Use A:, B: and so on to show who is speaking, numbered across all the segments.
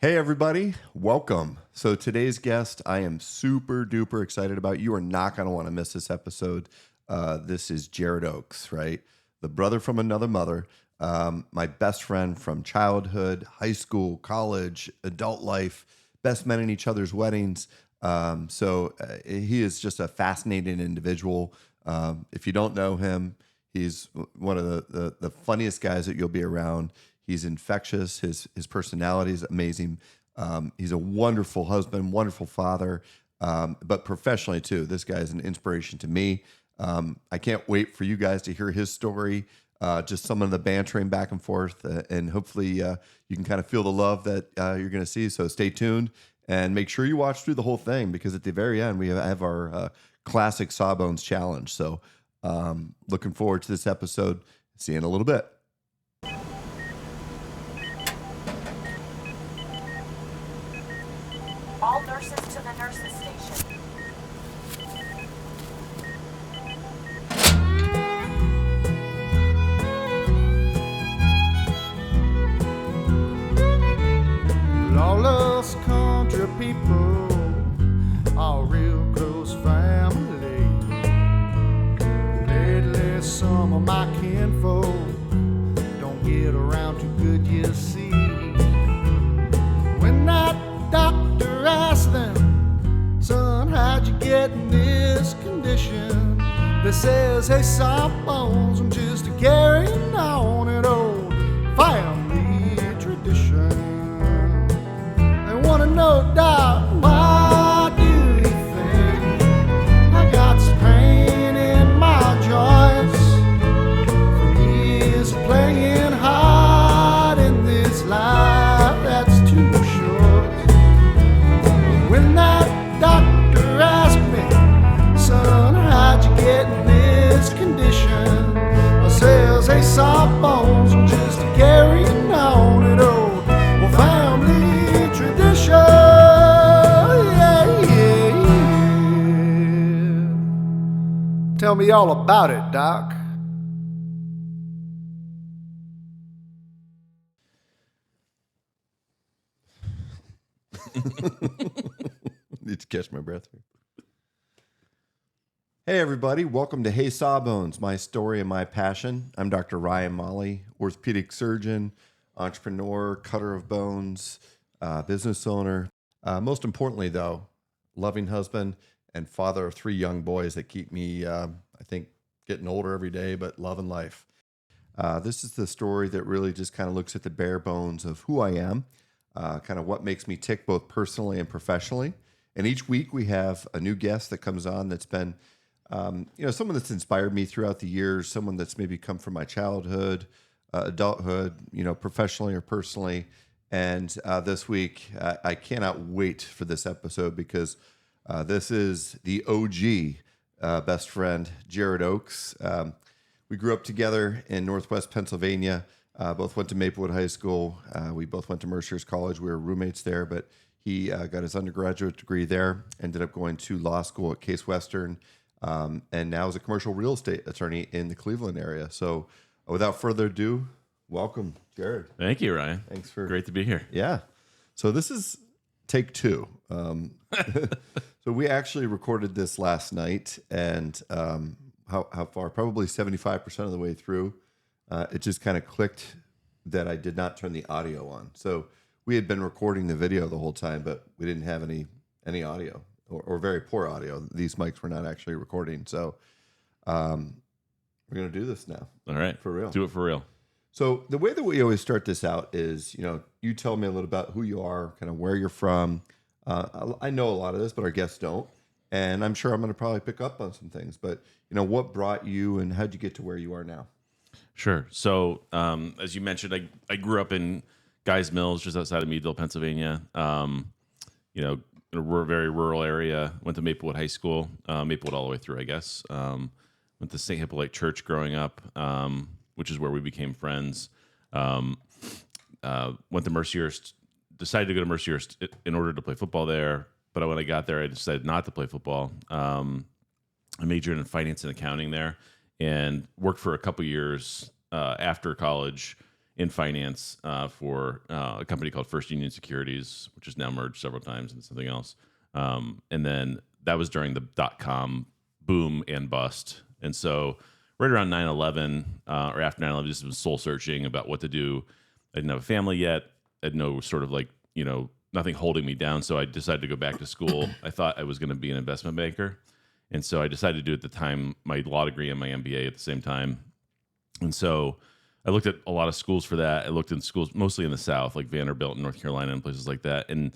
A: Hey, everybody. Welcome. So today's guest, I am super duper excited about. You are not going to want to miss this episode. This is Jared Oakes, right? The brother from another mother, my best friend from childhood, high school, college, adult life, best men in each other's weddings. He is just a fascinating individual. If you don't know him, he's one of the funniest guys that you'll be around. He's infectious. His personality is amazing. He's a wonderful husband, wonderful father, but professionally too. This guy is an inspiration to me. I can't wait for you guys to hear his story, just some of the bantering back and forth, and hopefully you can kind of feel the love that you're going to see. So stay tuned and make sure you watch through the whole thing, because at the very end we have our classic Sawbones challenge. So looking forward to this episode. See you in a little bit.
B: All nurses to the nurses station.
C: Lawless country people are real close family. Lately some of my kinfolk don't get around too good, you see. When that doctor asked them, son, how'd you get in this condition? They says, hey, Sawbones, I'm just carrying on an old family tradition. They wanna know, Doc, why do you think I got some pain in my joints from years of playing hard in this life that's too short? When that doctor asked me, son, how'd you get in this condition? I says, hey, Sawbones, I'm just carrying on an old family tradition. Yeah, yeah, yeah. Tell me all about it, Doc.
A: Need to catch my breath here. Hey, everybody. Welcome to Hey Sawbones, my story and my passion. I'm Dr. Ryan Molly, orthopedic surgeon, entrepreneur, cutter of bones, business owner. Most importantly, though, loving husband and father of 3 young boys that keep me, I think, getting older every day, but loving life. This is the story that really just kind of looks at the bare bones of who I am, kind of what makes me tick both personally and professionally. And each week we have a new guest that comes on that's been, someone that's inspired me throughout the years, someone that's maybe come from my childhood, adulthood, professionally or personally. And this week, I cannot wait for this episode, because this is the OG best friend, Jared Oakes. We grew up together in Northwest Pennsylvania. Both went to Maplewood High School. We both went to Mercer's College. We were roommates there, but he got his undergraduate degree there, ended up going to law school at Case Western, and now is a commercial real estate attorney in the Cleveland area. So without further ado, welcome, Jared.
D: Thank you, Ryan.
A: Thanks for...
D: Great to be here.
A: Yeah. So this is take 2. So we actually recorded this last night, and how far? Probably 75% of the way through. It just kind of clicked that I did not turn the audio on. So we had been recording the video the whole time, but we didn't have any audio, or very poor audio. These mics were not actually recording. So we're going to do this now.
D: All right.
A: For real.
D: Do it for real.
A: So the way that we always start this out is, you tell me a little about who you are, kind of where you're from. I know a lot of this, but our guests don't. And I'm sure I'm going to probably pick up on some things. But, what brought you and how'd you get to where you are now?
D: Sure. So as you mentioned, I grew up in Guys Mills, just outside of Meadville, Pennsylvania. In a very rural area. Went to Maplewood High School, Maplewood all the way through, I guess. Went to St. Hippolyte Church growing up, which is where we became friends. Went to Mercyhurst, decided to go to Mercyhurst in order to play football there. But when I got there, I decided not to play football. I majored in finance and accounting there, and worked for a couple years after college in finance for a company called First Union Securities, which is now merged several times into something else. And then that was during the .com boom and bust. And so right around 9/11 or after 9/11, just was soul searching about what to do. I didn't have a family yet. I had no sort of like, nothing holding me down. So I decided to go back to school. I thought I was going to be an investment banker. And so I decided to do at the time my law degree and my MBA at the same time. And so I looked at a lot of schools for that. I looked in schools mostly in the South, like Vanderbilt in North Carolina and places like that. And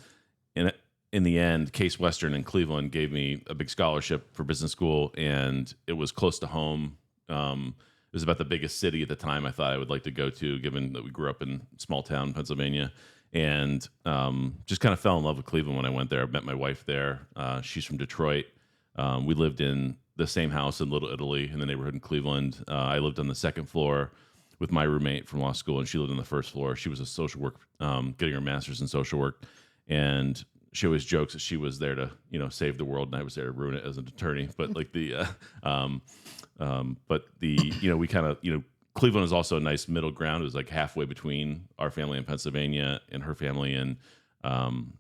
D: in the end, Case Western in Cleveland gave me a big scholarship for business school, and it was close to home. It was about the biggest city at the time I thought I would like to go to, given that we grew up in small town Pennsylvania. And just kind of fell in love with Cleveland when I went there. I met my wife there. She's from Detroit. We lived in the same house in Little Italy in the neighborhood in Cleveland. I lived on the second floor with my roommate from law school, and she lived on the first floor. She was a social work, getting her master's in social work. And she always jokes that she was there to, save the world, and I was there to ruin it as an attorney. But like we kind of, Cleveland is also a nice middle ground. It was like halfway between our family in Pennsylvania and her family in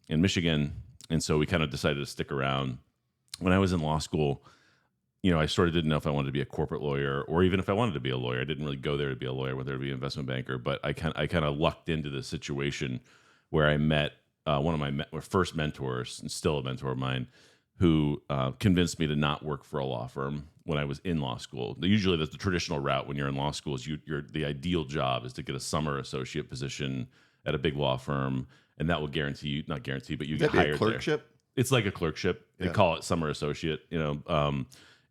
D: Michigan. And so we kind of decided to stick around. When I was in law school, I sort of didn't know if I wanted to be a corporate lawyer or even if I wanted to be a lawyer. I didn't really go there to be a lawyer, whether to be an investment banker. But I kind of lucked into this situation where I met one of my first mentors, and still a mentor of mine, who convinced me to not work for a law firm when I was in law school. Usually, that's the traditional route when you're in law school. Is the ideal job is to get a summer associate position at a big law firm, and that will guarantee you, not guarantee, but you get hired
A: a clerkship?
D: there. It's like a clerkship. They call it summer associate.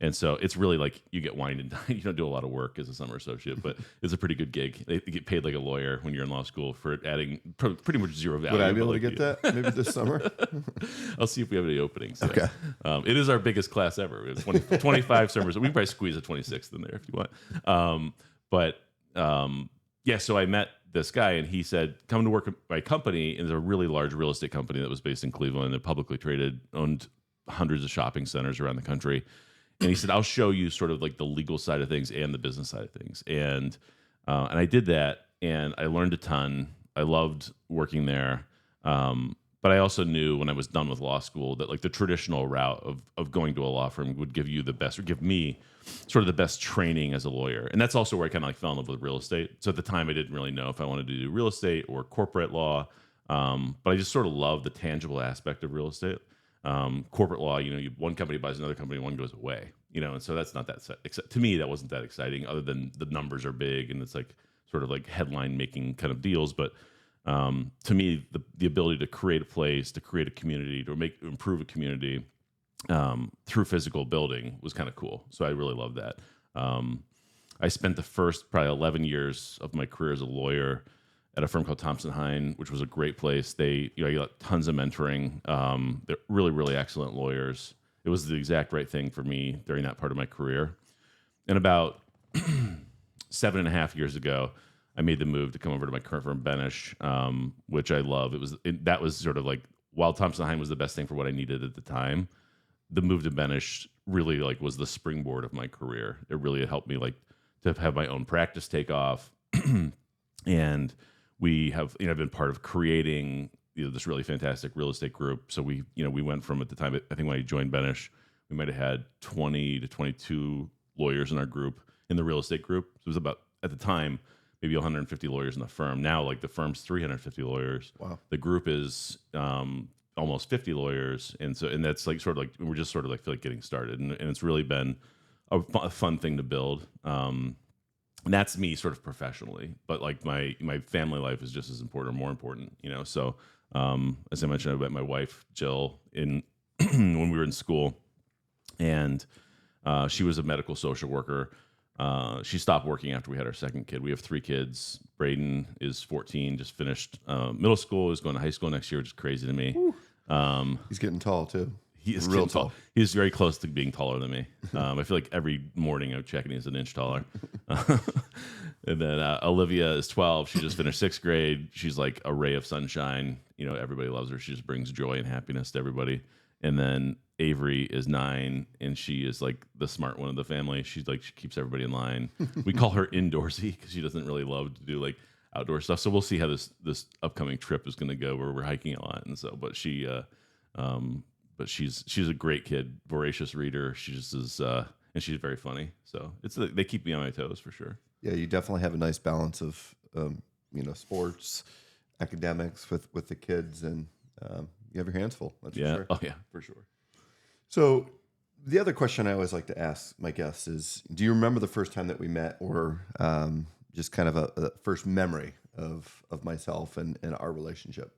D: And so it's really like you get wined and dined. You don't do a lot of work as a summer associate, but it's a pretty good gig. They get paid like a lawyer when you're in law school for adding pretty much zero value.
A: Would I be able to get that maybe this summer?
D: I'll see if we have any openings. So.
A: Okay.
D: It is our biggest class ever. We have 25 summers. We can probably squeeze a 26th in there if you want. So I met this guy, and he said, come to work at my company. And there's a really large real estate company that was based in Cleveland and publicly traded, owned hundreds of shopping centers around the country. And he said, I'll show you sort of like the legal side of things and the business side of things. And I did that, and I learned a ton. I loved working there. But I also knew when I was done with law school that like the traditional route of going to a law firm would give you the best, or give me sort of the best training as a lawyer. And that's also where I kind of like fell in love with real estate. So at the time, I didn't really know if I wanted to do real estate or corporate law. But I just sort of loved the tangible aspect of real estate. Corporate law, one company buys another company, one goes away, and so that's not that to me, that wasn't that exciting, other than the numbers are big and it's like sort of like headline making kind of deals. But to me, the ability to create a place, to create a community, to improve a community through physical building was kind of cool. So I really loved that. I spent the first probably 11 years of my career as a lawyer at a firm called Thompson Hine, which was a great place. I got tons of mentoring. They're really, really excellent lawyers. It was the exact right thing for me during that part of my career. And about 7.5 years ago, I made the move to come over to my current firm, Beverage, which I love. That was sort of like, while Thompson Hine was the best thing for what I needed at the time, the move to Beverage really like was the springboard of my career. It really helped me like to have my own practice take off. And we have, been part of creating, this really fantastic real estate group. So we went from, at the time, I think when I joined Benesch, we might have had 20 to 22 lawyers in our group, in the real estate group. So it was about, at the time, maybe 150 lawyers in the firm. Now, like the firm's 350 lawyers.
A: Wow.
D: The group is almost 50 lawyers, and that's like sort of like we're just sort of like feel like getting started, and it's really been a fun thing to build. And that's me sort of professionally, but like my family life is just as important or more important, So as I mentioned, I met my wife Jill in when we were in school, and she was a medical social worker. She stopped working after we had our second kid. We have 3 kids. Braden is 14, just finished middle school, is going to high school next year, which is crazy to me.
A: He's getting tall too.
D: He is
A: real
D: tall. He's very close to being taller than me. I feel like every morning I'm checking, he's an inch taller. And then Olivia is 12. She just finished 6th grade. She's like a ray of sunshine. Everybody loves her. She just brings joy and happiness to everybody. And then Avery is 9, and she is like the smart one of the family. She keeps everybody in line. We call her indoorsy because she doesn't really love to do outdoor stuff. So we'll see how this upcoming trip is going to go, where we're hiking a lot. And so, but she's a great kid, voracious reader. She just is, and she's very funny. So they keep me on my toes for sure.
A: Yeah, you definitely have a nice balance of sports, academics with the kids, and you have your hands full. That's for sure.
D: Oh yeah, for sure.
A: So the other question I always like to ask my guests is, do you remember the first time that we met, or just kind of a first memory of myself and our relationship?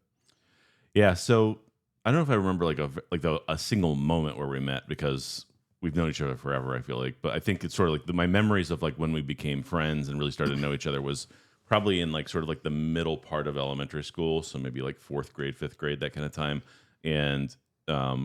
D: Yeah. So I don't know if I remember a single moment where we met, because we've known each other forever, I feel like. But I think it's sort of like my memories of like when we became friends and really started to know each other was probably in like sort of like the middle part of elementary school. So maybe like 4th grade, 5th grade, that kind of time. And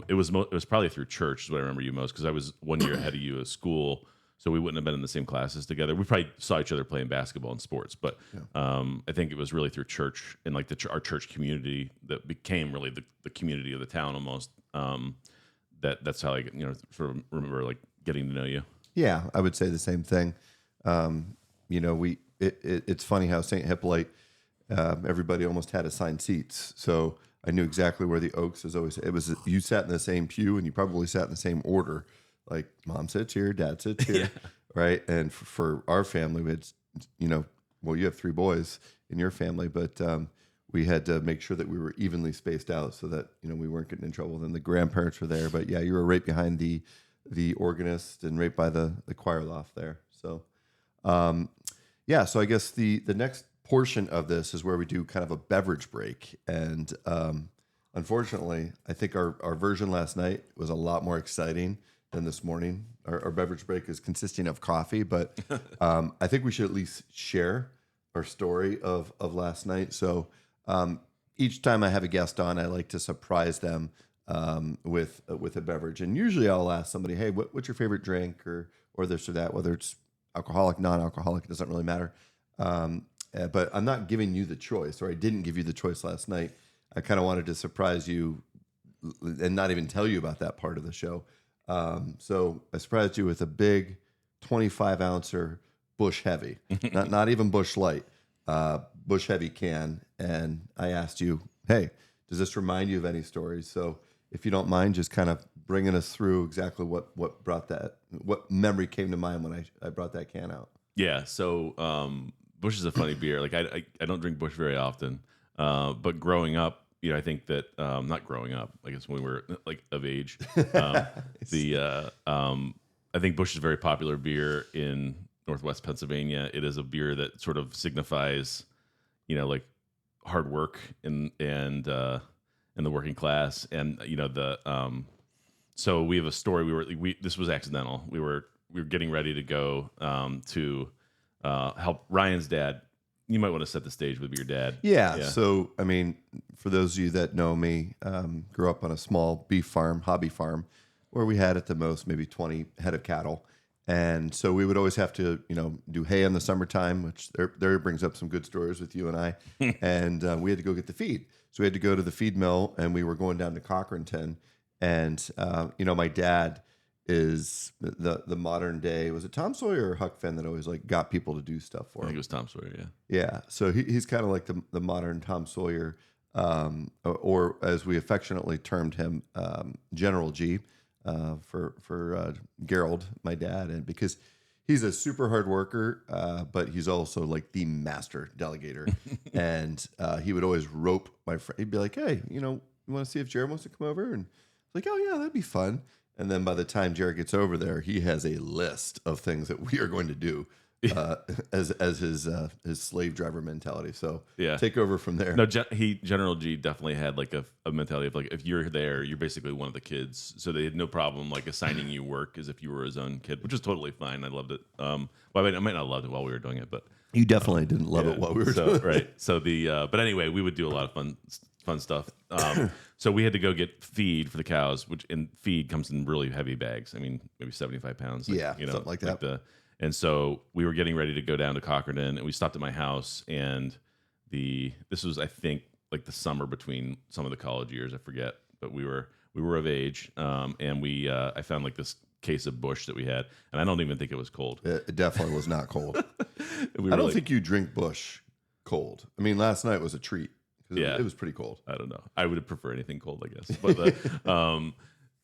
D: it was probably through church is what I remember you most, because I was 1 year ahead of you at school. So we wouldn't have been in the same classes together. We probably saw each other playing basketball and sports, but I think it was really through church and like our church community that became really the community of the town almost. That's how I sort of remember like getting to know you.
A: Yeah, I would say the same thing. It's funny how St. Hippolyte, everybody almost had assigned seats. So I knew exactly where the Oaks was always. It was, you sat in the same pew, and you probably sat in the same order. Like mom sits here, dad sits here, right? And for our family, we had, you have 3 boys in your family, but we had to make sure that we were evenly spaced out so that we weren't getting in trouble. Then the grandparents were there, but yeah, you were right behind the organist and right by the choir loft there. So so I guess the next portion of this is where we do kind of a beverage break. And unfortunately, I think our version last night was a lot more exciting than this morning. Our beverage break is consisting of coffee, but I think we should at least share our story of last night. So each time I have a guest on, I like to surprise them with a beverage. And usually I'll ask somebody, hey, what's your favorite drink, or this or that, whether it's alcoholic, non-alcoholic, it doesn't really matter. But I'm not giving you the choice, or I didn't give you the choice last night. I kind of wanted to surprise you and not even tell you about that part of the show. So I surprised you with a big 25-ouncer Busch Heavy, not even Busch Light, Busch Heavy can. And I asked you, hey, does this remind you of any stories? So if you don't mind, just kind of bringing us through exactly what memory came to mind when I brought that can out.
D: Yeah. So Busch is a funny beer. Like I don't drink Busch very often, but growing up, I think that not growing up, I guess when we were like of age, I think Busch is a very popular beer in Northwest Pennsylvania. It is a beer that sort of signifies, like hard work in the working class, and so we have a story. This was accidental. We were getting ready to go to help Ryan's dad. You might want to set the stage with your dad.
A: Yeah. So, I mean, for those of you that know me, grew up on a small beef farm, hobby farm, where we had at the most maybe 20 head of cattle. And so we would always have to, do hay in the summertime, which there brings up some good stories with you and I. And we had to go get the feed. So we had to go to the feed mill, and we were going down to Cochranton. And, my dad is the modern day, was it Tom Sawyer or Huck Finn that always like got people to do stuff for him?
D: I think it was Tom Sawyer, yeah.
A: Yeah. So he's kind of like the modern Tom Sawyer, or as we affectionately termed him, General G, for Gerald, my dad, and because he's a super hard worker, but he's also like the master delegator. And he would always rope my friend. He'd be like, hey, you want to see if Jared wants to come over? And like, oh yeah, that'd be fun. And then by the time Jared gets over there, he has a list of things that we are going to do as his slave driver mentality. So take over from there.
D: No, General G definitely had like a mentality of like, if you're there, you're basically one of the kids. So they had no problem like assigning you work as if you were his own kid, which is totally fine. I loved it. Well, I might not have loved it while we were doing it, but
A: you definitely didn't love it while we were doing it.
D: Right. So but anyway, we would do a lot of fun stuff. So we had to go get feed for the cows, and feed comes in really heavy bags. I mean, maybe 75 pounds.
A: Something like that.
D: And so we were getting ready to go down to Cochranton, and we stopped at my house. And this was, I think, like the summer between some of the college years. I forget, but we were of age, and I found like this case of Busch that we had, and I don't even think it was cold.
A: It definitely was not cold. I don't think you drink Busch cold. I mean, last night was a treat because
D: Yeah.
A: it was pretty cold.
D: I don't know. I would prefer anything cold, I guess. But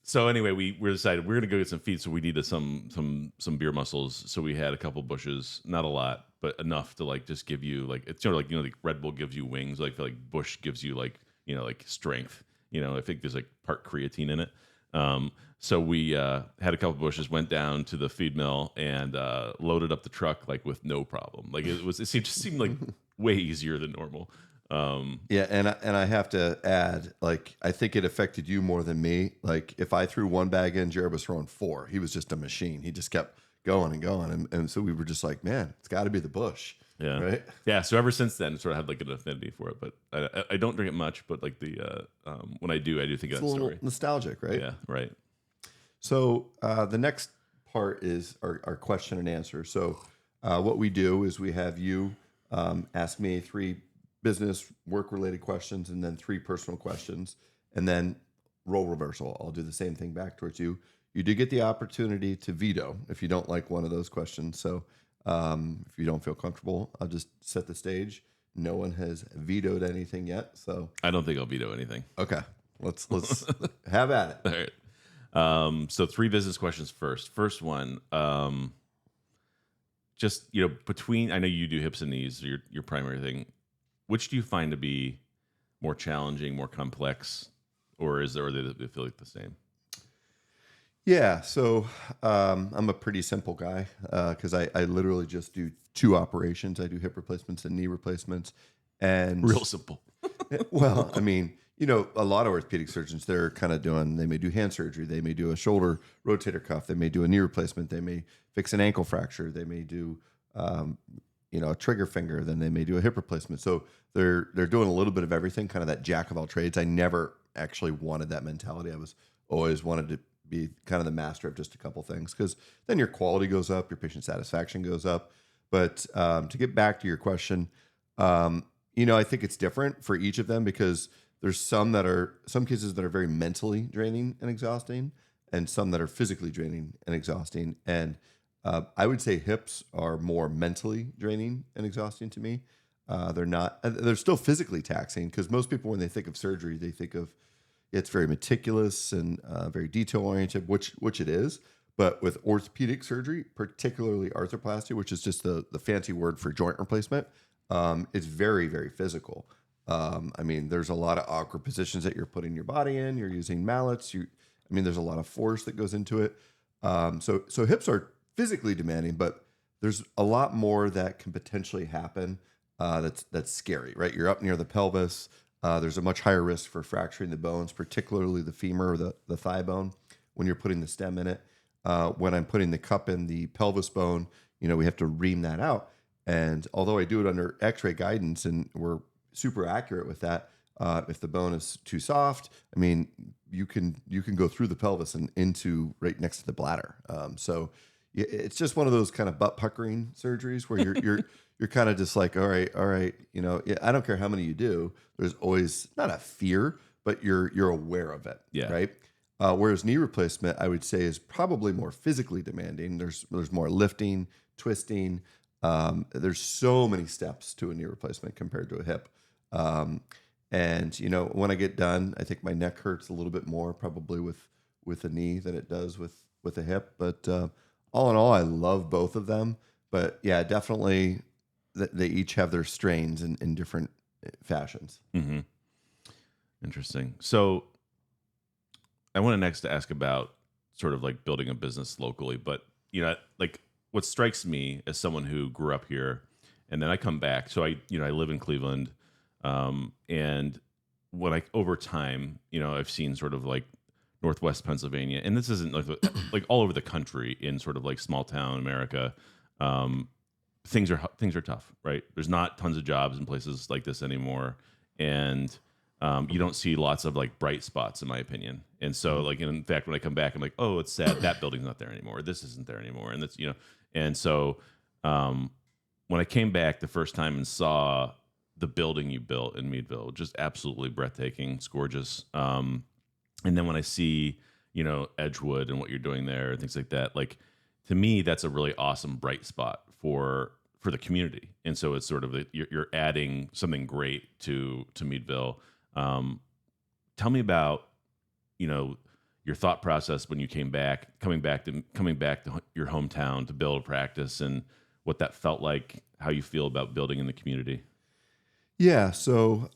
D: so anyway, we decided we're gonna go get some feed, so we needed some beer muscles. So we had a couple bushes, not a lot, but enough to like just give you like it's sort of like like Red Bull gives you wings, like I feel like Bush gives you like like strength. I think there's like part creatine in it. So we had a couple bushes, went down to the feed mill and loaded up the truck like with no problem. Like it just seemed like way easier than normal.
A: Yeah, and I have to add, like, I think it affected you more than me. Like, if I threw one bag in, Jared was throwing four. He was just a machine. He just kept going and going, and so we were just like, man, it's got to be the Bush,
D: Yeah.
A: right?
D: Yeah. So ever since then, sort of had like an affinity for it, but I don't drink it much. But like when I do think
A: It's
D: of
A: a
D: that
A: little
D: story.
A: nostalgic, right?
D: Yeah. Right.
A: So the next part is our question and answer. So what we do is we have you ask me 3 business work related questions and then 3 personal questions, and then role reversal. I'll do the same thing back towards you. You do get the opportunity to veto if you don't like one of those questions. So if you don't feel comfortable, I'll just set the stage. No one has vetoed anything yet, so
D: I don't think I'll veto anything.
A: okay, let's have at it.
D: All right. So 3 business questions first. First one, just between I know you do hips and knees, your primary thing. Which do you find to be more challenging, more complex, or they feel like the same?
A: Yeah, so I'm a pretty simple guy because I literally just do 2 operations. I do hip replacements and knee replacements, and
D: Real simple.
A: well, I mean, a lot of orthopedic surgeons they're kind of they may do hand surgery, they may do a shoulder rotator cuff, they may do a knee replacement, they may fix an ankle fracture, they may do a trigger finger, then they may do a hip replacement. So they're doing a little bit of everything, kind of that jack of all trades. I never actually wanted that mentality. I was always wanted to be kind of the master of just a couple things because then your quality goes up, your patient satisfaction goes up. But to get back to your question, I think it's different for each of them because there's some cases that are very mentally draining and exhausting, and some that are physically draining and exhausting. And I would say hips are more mentally draining and exhausting to me. They're still physically taxing because most people, when they think of surgery, they think of it's very meticulous and very detail oriented, which it is. But with orthopedic surgery, particularly arthroplasty, which is just the fancy word for joint replacement, it's very, very physical. I mean, there's a lot of awkward positions that you're putting your body in. You're using mallets. There's a lot of force that goes into it. So hips are physically demanding, but there's a lot more that can potentially happen that's scary, right? You're up near the pelvis. There's a much higher risk for fracturing the bones, particularly the femur or the thigh bone when you're putting the stem in it. When I'm putting the cup in the pelvis bone, we have to ream that out. And although I do it under x-ray guidance and we're super accurate with that, if the bone is too soft, you can go through the pelvis and into right next to the bladder. So it's just one of those kind of butt puckering surgeries where you're kind of just like, all right, I don't care how many you do. There's always not a fear, but you're aware of it,
D: Yeah.
A: right? Whereas knee replacement, I would say, is probably more physically demanding. There's more lifting, twisting. There's so many steps to a knee replacement compared to a hip. And when I get done, I think my neck hurts a little bit more probably with a knee than it does with a hip. But all in all, I love both of them. But yeah, definitely they each have their strains in different fashions.
D: Mm-hmm. Interesting. So I want to next to ask about sort of like building a business locally, but like what strikes me as someone who grew up here and then I come back. So I live in Cleveland. And when over time, I've seen sort of like Northwest Pennsylvania, and this isn't like all over the country in sort of like small town America. Things are tough, right? There's not tons of jobs in places like this anymore. And, you don't see lots of like bright spots in my opinion. And so like, in fact, when I come back, I'm like, oh, it's sad. That building's not there anymore. This isn't there anymore. And that's, and so, when I came back the first time and saw the building you built in Meadville, just absolutely breathtaking. It's gorgeous. And then when I see, Edgewood and what you're doing there and things like that, like to me, that's a really awesome bright spot for for the community, and so it's sort of you're adding something great to Meadville. Tell me about your thought process when you coming back to your hometown to build a practice, and what that felt like, how you feel about building in the community.
A: Yeah. So,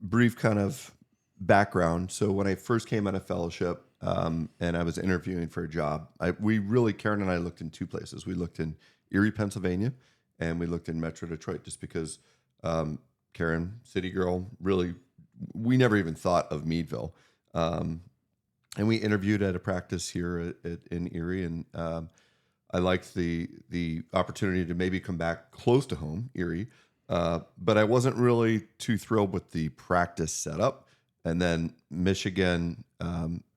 A: brief kind of background. So when I first came out of fellowship, and I was interviewing for a job, Karen and I looked in two places. We looked in Erie, Pennsylvania, and we looked in Metro Detroit, just because, Karen, city girl, really, we never even thought of Meadville. And we interviewed at a practice here in Erie, and I liked the opportunity to maybe come back close to home, Erie, but I wasn't really too thrilled with the practice setup. And then Michigan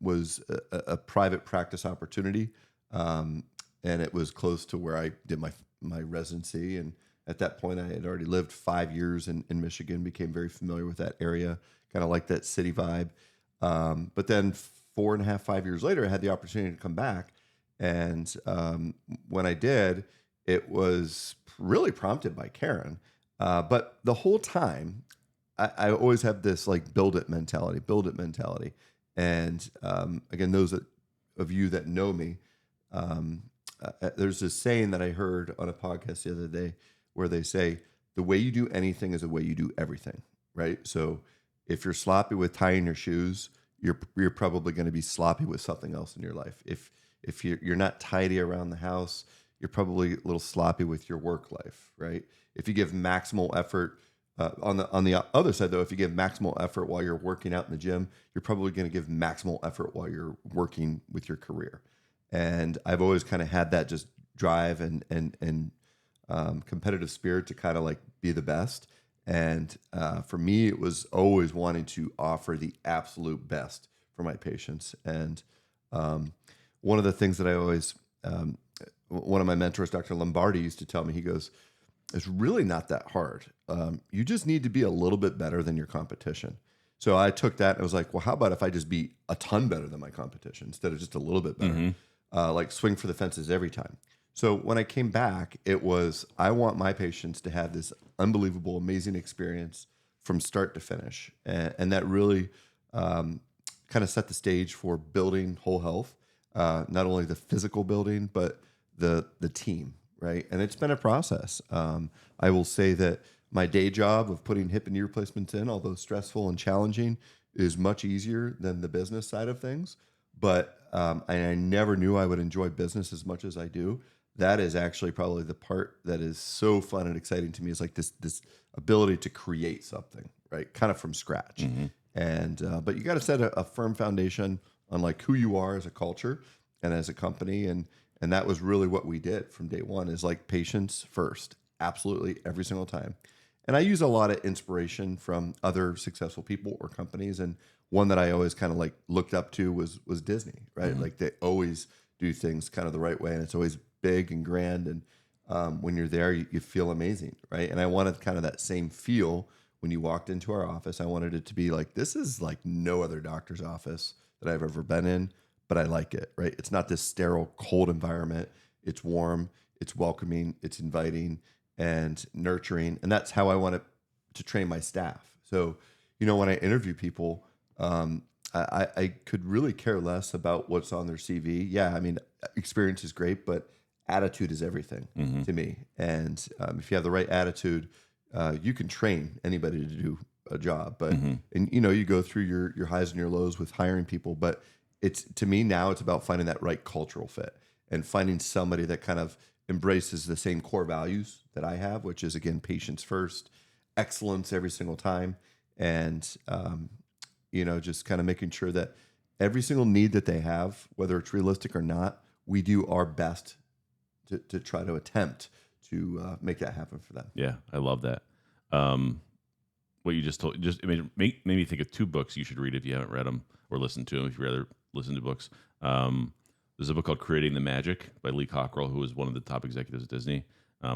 A: was a private practice opportunity, and it was close to where I did my residency. And at that point, I had already lived 5 years in Michigan, became very familiar with that area, kind of like that city vibe. But then 4.5, 5 years later, I had the opportunity to come back. And when I did, it was really prompted by Karen. But the whole time, I always have this like build it mentality. And again, those of you that know me, there's this saying that I heard on a podcast the other day where they say, the way you do anything is the way you do everything, right? So if you're sloppy with tying your shoes, you're probably going to be sloppy with something else in your life. If you're not tidy around the house, you're probably a little sloppy with your work life, right? If you give maximal effort, on the other side though, if you give maximal effort while you're working out in the gym, you're probably going to give maximal effort while you're working with your career. And I've always kind of had that just drive and competitive spirit to kind of like be the best. And for me, it was always wanting to offer the absolute best for my patients. And one of the things that I always, one of my mentors, Dr. Lombardi, used to tell me, he goes, it's really not that hard. You just need to be a little bit better than your competition. So I took that and I was like, well, how about if I just be a ton better than my competition instead of just a little bit better? Like swing for the fences every time. So when I came back, it was, I want my patients to have this unbelievable, amazing experience from start to finish. And that really kind of set the stage for building whole health, not only the physical building, but the team, right? And it's been a process. I will say that my day job of putting hip and knee replacements in, although stressful and challenging, is much easier than the business side of things. But I never knew I would enjoy business as much as I do. That is actually probably the part that is so fun and exciting to me, is like this ability to create something, right? Kind of from scratch. And but you got to set a firm foundation on like who you are as a culture and as a company. And that was really what we did from day one, is like patients first, absolutely every single time. And I use a lot of inspiration from other successful people or companies. And one that I always kind of like looked up to was Disney, right? Like they always do things kind of the right way, and it's always big and grand. And when you're there, you feel amazing, right? And I wanted kind of that same feel when you walked into our office. I wanted it to be like, this is like no other doctor's office that I've ever been in, but I like it, right? It's not this sterile, cold environment. It's warm, it's welcoming, it's inviting and nurturing. And that's how I want to train my staff. So, when I interview people, I could really care less about what's on their CV. Yeah, I mean, experience is great, but attitude is everything to me. And if you have the right attitude, you can train anybody to do a job. But and you go through your highs and your lows with hiring people. But to me now, it's about finding that right cultural fit and finding somebody that kind of embraces the same core values that I have, which is, again, patients first, excellence every single time, and just kind of making sure that every single need that they have, whether it's realistic or not, we do our best to try to attempt to make that happen for them.
D: Yeah, I love that. What you just told, made me think of two books you should read if you haven't read them, or listen to them if you'd rather listen to books. There's a book called Creating the Magic by Lee Cockrell, who is one of the top executives at Disney.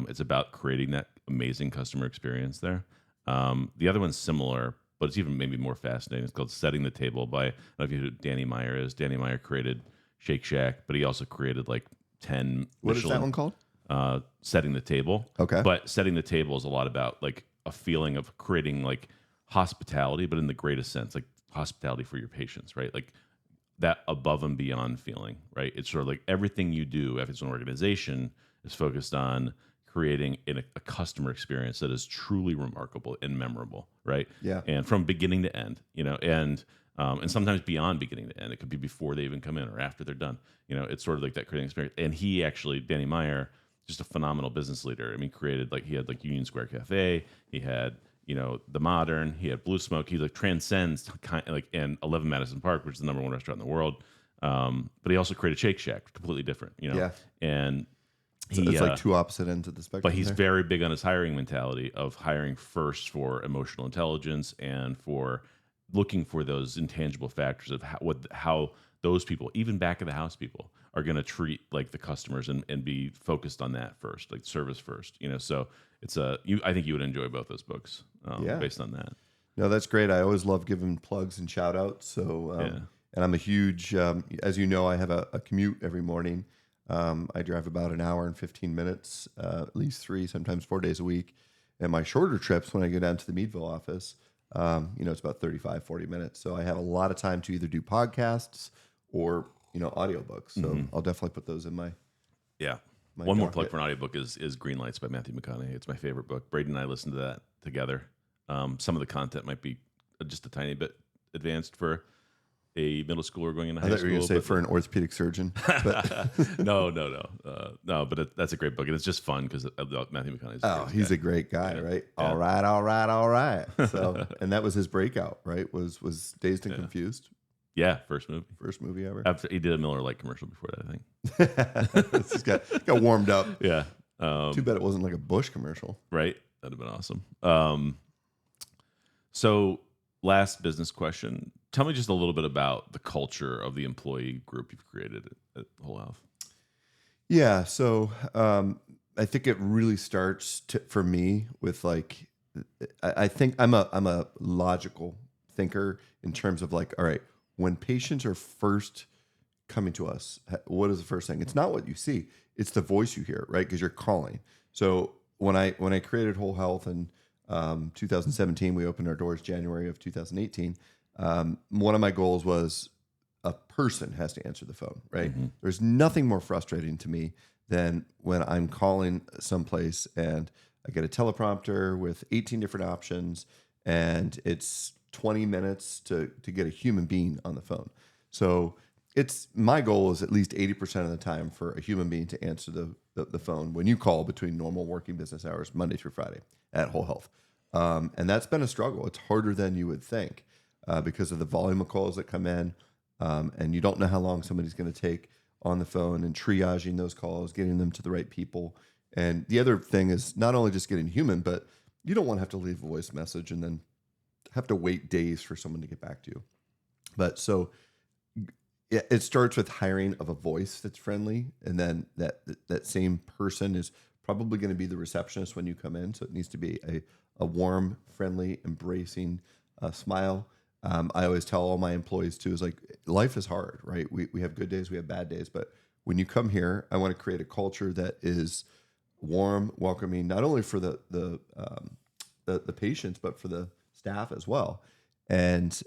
D: It's about creating that amazing customer experience there. The other one's similar, but it's even maybe more fascinating. It's called Setting the Table by, I don't know if you know who Danny Meyer is. Danny Meyer created Shake Shack, but he also created like 10
A: What
D: Michelin.
A: is that one called?
D: setting the table.
A: Okay.
D: But setting the table is a lot about like a feeling of creating like hospitality, but in the greatest sense, like hospitality for your patients, right? Like that above and beyond feeling, right? It's sort of like everything you do, if it's an organization, is focused on creating a customer experience that is truly remarkable and memorable, right?
A: Yeah.
D: And from beginning to end, and sometimes beyond beginning to end. It could be before they even come in or after they're done. It's sort of like that creating experience. And he actually, Danny Meyer, just a phenomenal business leader. I mean, he had like Union Square Cafe. He had, the Modern. He had Blue Smoke. He like transcends and 11 Madison Park, which is the number one restaurant in the world. But he also created Shake Shack, completely different,
A: Yeah.
D: And
A: It's like two opposite ends of the spectrum.
D: but he's
A: there.
D: very big on his hiring mentality of hiring first for emotional intelligence and for looking for those intangible factors of how those people, even back of the house people, are going to treat like the customers and be focused on that first, like service first. So it's I think you would enjoy both those books based on that.
A: No, that's great. I always love giving plugs and shout outs. So, and I'm a huge, as you know, I have a commute every morning. I drive about an hour and 15 minutes, at least 3, sometimes 4 days a week. And my shorter trips, when I go down to the Meadville office, it's about 35, 40 minutes. So I have a lot of time to either do podcasts or, audiobooks. So I'll definitely put those in my.
D: One more plug for an audiobook is Green Lights by Matthew McConaughey. It's my favorite book. Braden and I listened to that together. Some of the content might be just a tiny bit advanced for a middle schooler going into high
A: I thought
D: school.
A: you were going to say for an orthopedic surgeon. But
D: No. But that's a great book, and it's just fun because Matthew McConaughey.
A: He's a great guy, right? Yeah. All right. So, and that was his breakout, right? Was Dazed and Confused.
D: Yeah, first movie
A: ever.
D: After he did a Miller Lite commercial before that, I think.
A: He's got warmed up.
D: Yeah.
A: Too bad it wasn't like a Bush commercial.
D: Right. That'd have been awesome. So last business question. Tell me just a little bit about the culture of the employee group you've created at Whole Health.
A: Yeah. So I think it really starts for me with like, I think I'm a logical thinker in terms of like, all right, when patients are first coming to us, what is the first thing? It's not what you see, it's the voice you hear, right? Because you're calling. So when I created Whole Health in 2017, we opened our doors January of 2018. One of my goals was a person has to answer the phone, right? Mm-hmm. There's nothing more frustrating to me than when I'm calling someplace and I get a teleprompter with 18 different options and it's 20 minutes to get a human being on the phone. So my goal is at least 80% of the time for a human being to answer the phone when you call between normal working business hours, Monday through Friday at Whole Health. And that's been a struggle. It's harder than you would think because of the volume of calls that come in. And you don't know how long somebody's going to take on the phone and triaging those calls, getting them to the right people. And the other thing is not only just getting human, but you don't want to have to leave a voice message and then have to wait days for someone to get back to you. But so it starts with hiring of a voice that's friendly. And then that same person is probably going to be the receptionist when you come in. So it needs to be a warm, friendly, embracing smile. I always tell all my employees too, is like, life is hard, right? We have good days, we have bad days, but when you come here, I want to create a culture that is warm, welcoming, not only for the patients, but for the staff as well. And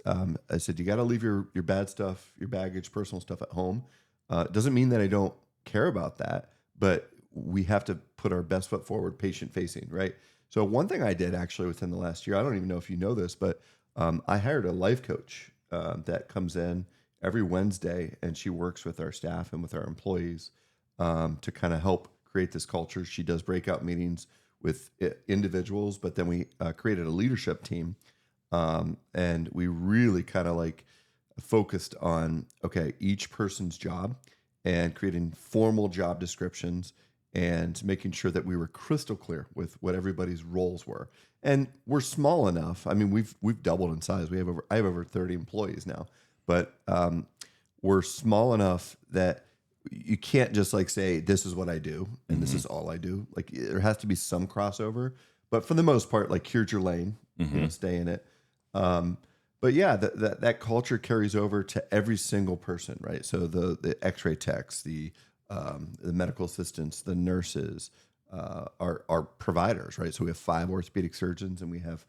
A: I said, you got to leave your bad stuff, your baggage, personal stuff at home. It doesn't mean that I don't care about that, but we have to put our best foot forward, patient facing, right? So one thing I did actually within the last year, I don't even know if you know this, but I hired a life coach that comes in every Wednesday, and she works with our staff and with our employees to kind of help create this culture. She does breakout meetings with individuals, but then we created a leadership team, and we really kind of like focused on, okay, each person's job and creating formal job descriptions and making sure that we were crystal clear with what everybody's roles were. And we're small enough. I mean, we've doubled in size. I have over 30 employees now, but we're small enough that you can't just like say, this is what I do and this is all I do. Like there has to be some crossover, but for the most part, like here's your lane, stay in it. But yeah, that culture carries over to every single person, right? So the X-ray techs, the the medical assistants, the nurses, our providers, right? So we have 5 orthopedic surgeons and we have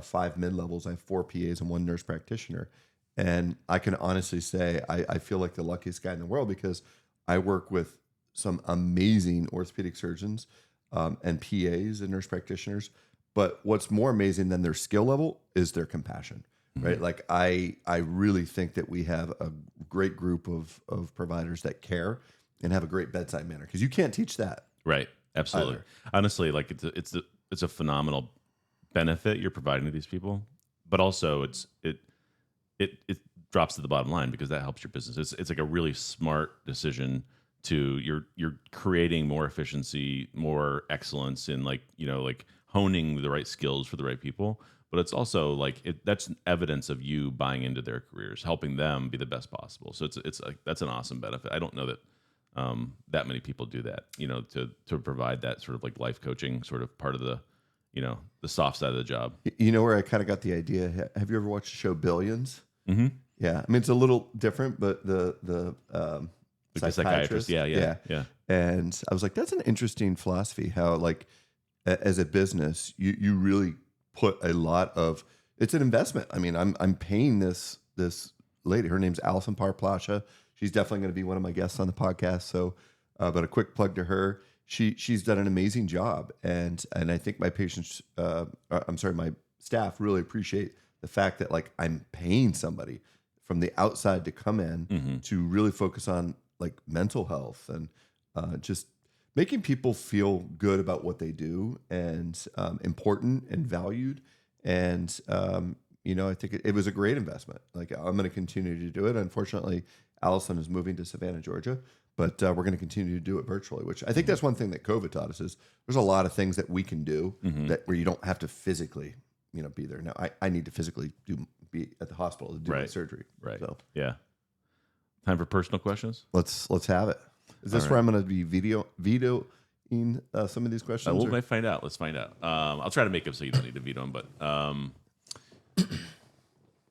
A: 5 mid-levels. I have 4 PAs and 1 nurse practitioner. And I can honestly say I feel like the luckiest guy in the world because I work with some amazing orthopedic surgeons and PAs and nurse practitioners. But what's more amazing than their skill level is their compassion, right? Like I really think that we have a great group of providers that care and have a great bedside manner because you can't teach that.
D: Right. Absolutely.
A: Either.
D: Honestly, like it's a phenomenal benefit you're providing to these people, but also it drops to the bottom line because that helps your business. It's like a really smart decision to you're creating more efficiency, more excellence in like honing the right skills for the right people. But it's also like that's evidence of you buying into their careers, helping them be the best possible. So it's like that's an awesome benefit. I don't know that that many people do that, to provide that sort of like life coaching sort of part of the, the soft side of the job.
A: You know where I kind of got the idea? Have you ever watched the show Billions?
D: Mm-hmm.
A: Yeah. I mean, it's a little different, but the
D: Like the psychiatrist. Yeah.
A: And I was like, that's an interesting philosophy, how like as a business, you really put a lot of, it's an investment. I mean, I'm paying this lady, her name's Allison Parplasha. She's definitely going to be one of my guests on the podcast. So, but a quick plug to her. She's done an amazing job. And I think my patients, my staff really appreciate the fact that like I'm paying somebody from the outside to come in to really focus on like mental health and just making people feel good about what they do and important and valued. And, I think it was a great investment. Like I'm going to continue to do it. Unfortunately, Allison is moving to Savannah, Georgia, but we're going to continue to do it virtually, which I think that's one thing that COVID taught us is there's a lot of things that we can do that where you don't have to physically, be there. Now I need to physically be at the hospital to do my surgery.
D: Right.
A: So
D: yeah. Time for personal questions.
A: let's have it. Is this where I'm going to be vetoing some of these questions?
D: We'll might find out. Let's find out. I'll try to make them so you don't need to veto them. But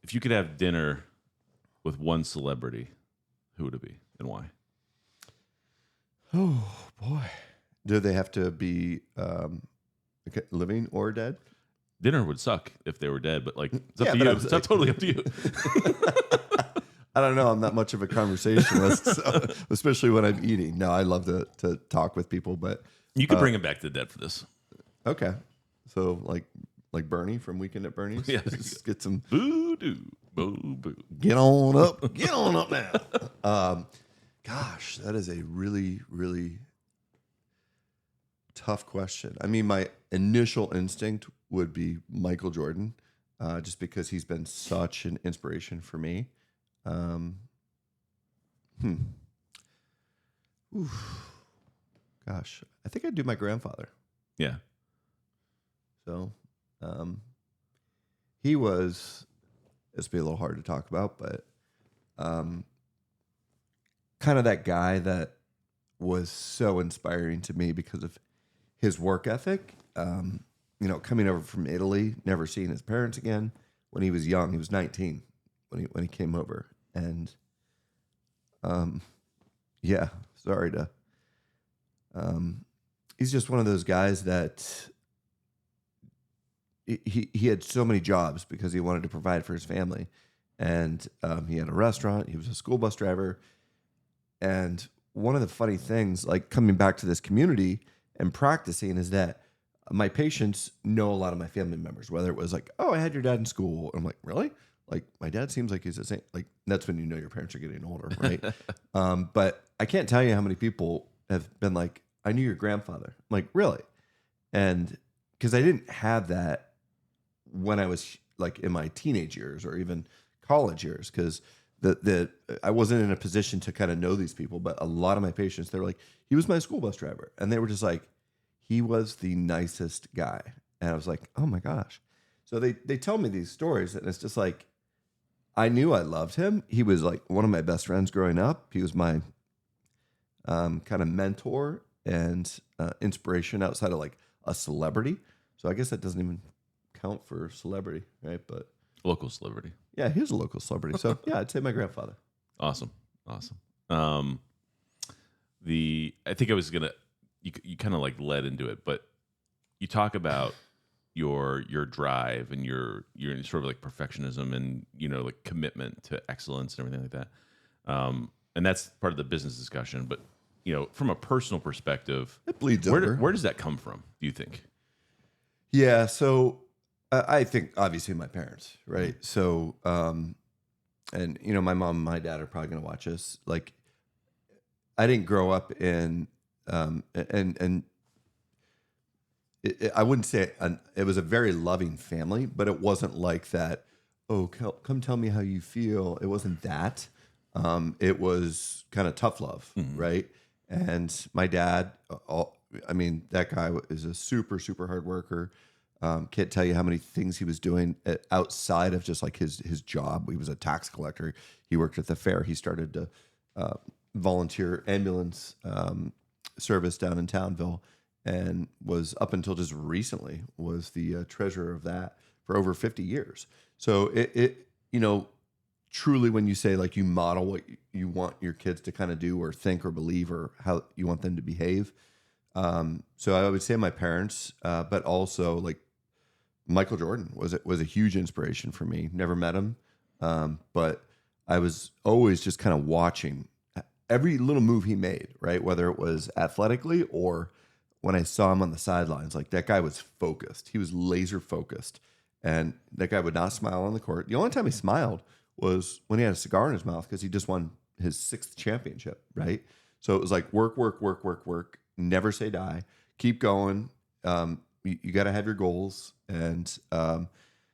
D: if you could have dinner with one celebrity, who would it be and why?
A: Oh boy, do they have to be living or dead?
D: Dinner would suck if they were dead, but like it's up
A: Yeah,
D: to
A: but
D: you.
A: I was
D: It's
A: like-
D: totally up to you.
A: I don't know. I'm not much of a conversationalist, so, especially when I'm eating. No, I love to talk with people, but
D: You could bring him back to the dead for this.
A: okay. So like Bernie from Weekend at Bernie's.
D: Yeah.
A: Just get some.
D: Boo doo, boo boo.
A: Get on up now. Gosh, that is a really, really tough question. I mean, my initial instinct would be Michael Jordan, just because he's been such an inspiration for me. Gosh, I think I'd do my grandfather.
D: Yeah.
A: So, he was, this be a little hard to talk about, but kind of that guy that was so inspiring to me because of his work ethic. Coming over from Italy, never seeing his parents again. When he was young, he was 19 when he came over, and sorry to. He's just one of those guys that he had so many jobs because he wanted to provide for his family, and he had a restaurant. He was a school bus driver, and one of the funny things, like coming back to this community and practicing, is that my patients know a lot of my family members. Whether it was like, "Oh, I had your dad in school," I'm like, "Really?" Like my dad seems like he's the same. Like that's when you know your parents are getting older, right? But I can't tell you how many people have been like, "I knew your grandfather." I'm like, "Really?" And because I didn't have that when I was like in my teenage years or even college years, because I wasn't in a position to kind of know these people. But a lot of my patients, they were like, "He was my school bus driver," and they were just like, "He was the nicest guy," and I was like, "Oh my gosh!" So they tell me these stories, and it's just like, I knew I loved him. He was like one of my best friends growing up. He was my kind of mentor and inspiration outside of like a celebrity. So I guess that doesn't even count for celebrity, right? But
D: Local celebrity.
A: yeah, he was a local celebrity. So yeah, I'd say my grandfather.
D: Awesome. I think I was gonna you kind of like led into it, but you talk about your drive and your sort of like perfectionism and like commitment to excellence and everything like that. And that's part of the business discussion. But from a personal perspective,
A: It bleeds
D: where
A: over.
D: where does that come from? Do you think?
A: Yeah, so I think obviously my parents, right? So, and my mom and my dad are probably going to watch this. Like, I didn't grow up in, and I wouldn't say it was a very loving family, but it wasn't like that. Oh, come tell me how you feel. It wasn't that. It was kind of tough love, right? And my dad, I mean, that guy is a super, super hard worker. Can't tell you how many things he was doing outside of just like his job. He was a tax collector. He worked at the fair. He started to volunteer ambulance service down in Townville, and was up until just recently was the treasurer of that for over 50 years. So it truly, when you say like you model what you want your kids to kind of do or think or believe or how you want them to behave. So I would say my parents, but also like Michael Jordan was a huge inspiration for me. Never met him, but I was always just kind of watching every little move he made, right? Whether it was athletically or when I saw him on the sidelines, like that guy was focused. He was laser focused, and that guy would not smile on the court. The only time he smiled was when he had a cigar in his mouth because he just won his 6th championship, right? So it was like work, work, work, work, work. Never say die. Keep going. You got to have your goals. And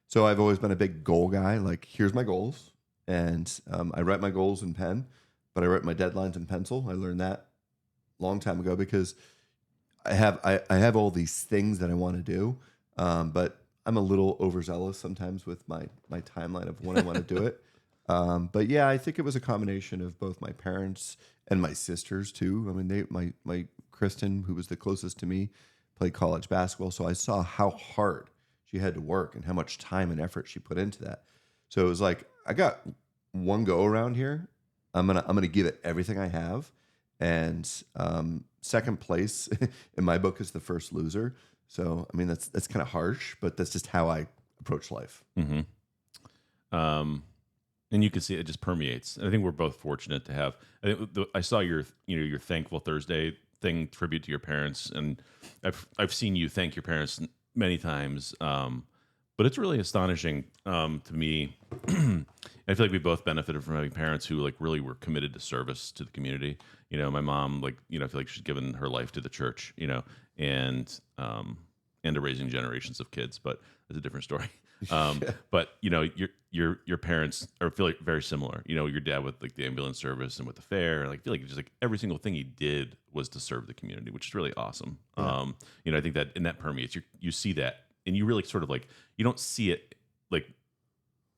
A: so I've always been a big goal guy. Like, here's my goals. And I write my goals in pen, but I write my deadlines in pencil. I learned that a long time ago because I have all these things that I want to do, but I'm a little overzealous sometimes with my timeline of when I want to do it. But yeah, I think it was a combination of both my parents and my sisters too. I mean, my Kristen, who was the closest to me, played college basketball, so I saw how hard she had to work and how much time and effort she put into that. So it was like, I got one go around here. I'm gonna give it everything I have, and second place in my book is the first loser. So I mean, that's kind of harsh, but that's just how I approach life.
D: Mm-hmm. And you can see it just permeates. I think we're both fortunate to have. I saw your Thankful Thursday thing, tribute to your parents, and I've seen you thank your parents many times. But it's really astonishing to me. I feel like we both benefited from having parents who like really were committed to service to the community. My mom, I feel like she's given her life to the church, and to raising generations of kids, but it's a different story. But your parents are feel like very similar. Your dad with like the ambulance service and with the fair, and like feel like just like every single thing he did was to serve the community, which is really awesome. Yeah. I think that permeates. You see that, and you really sort of like you don't see it like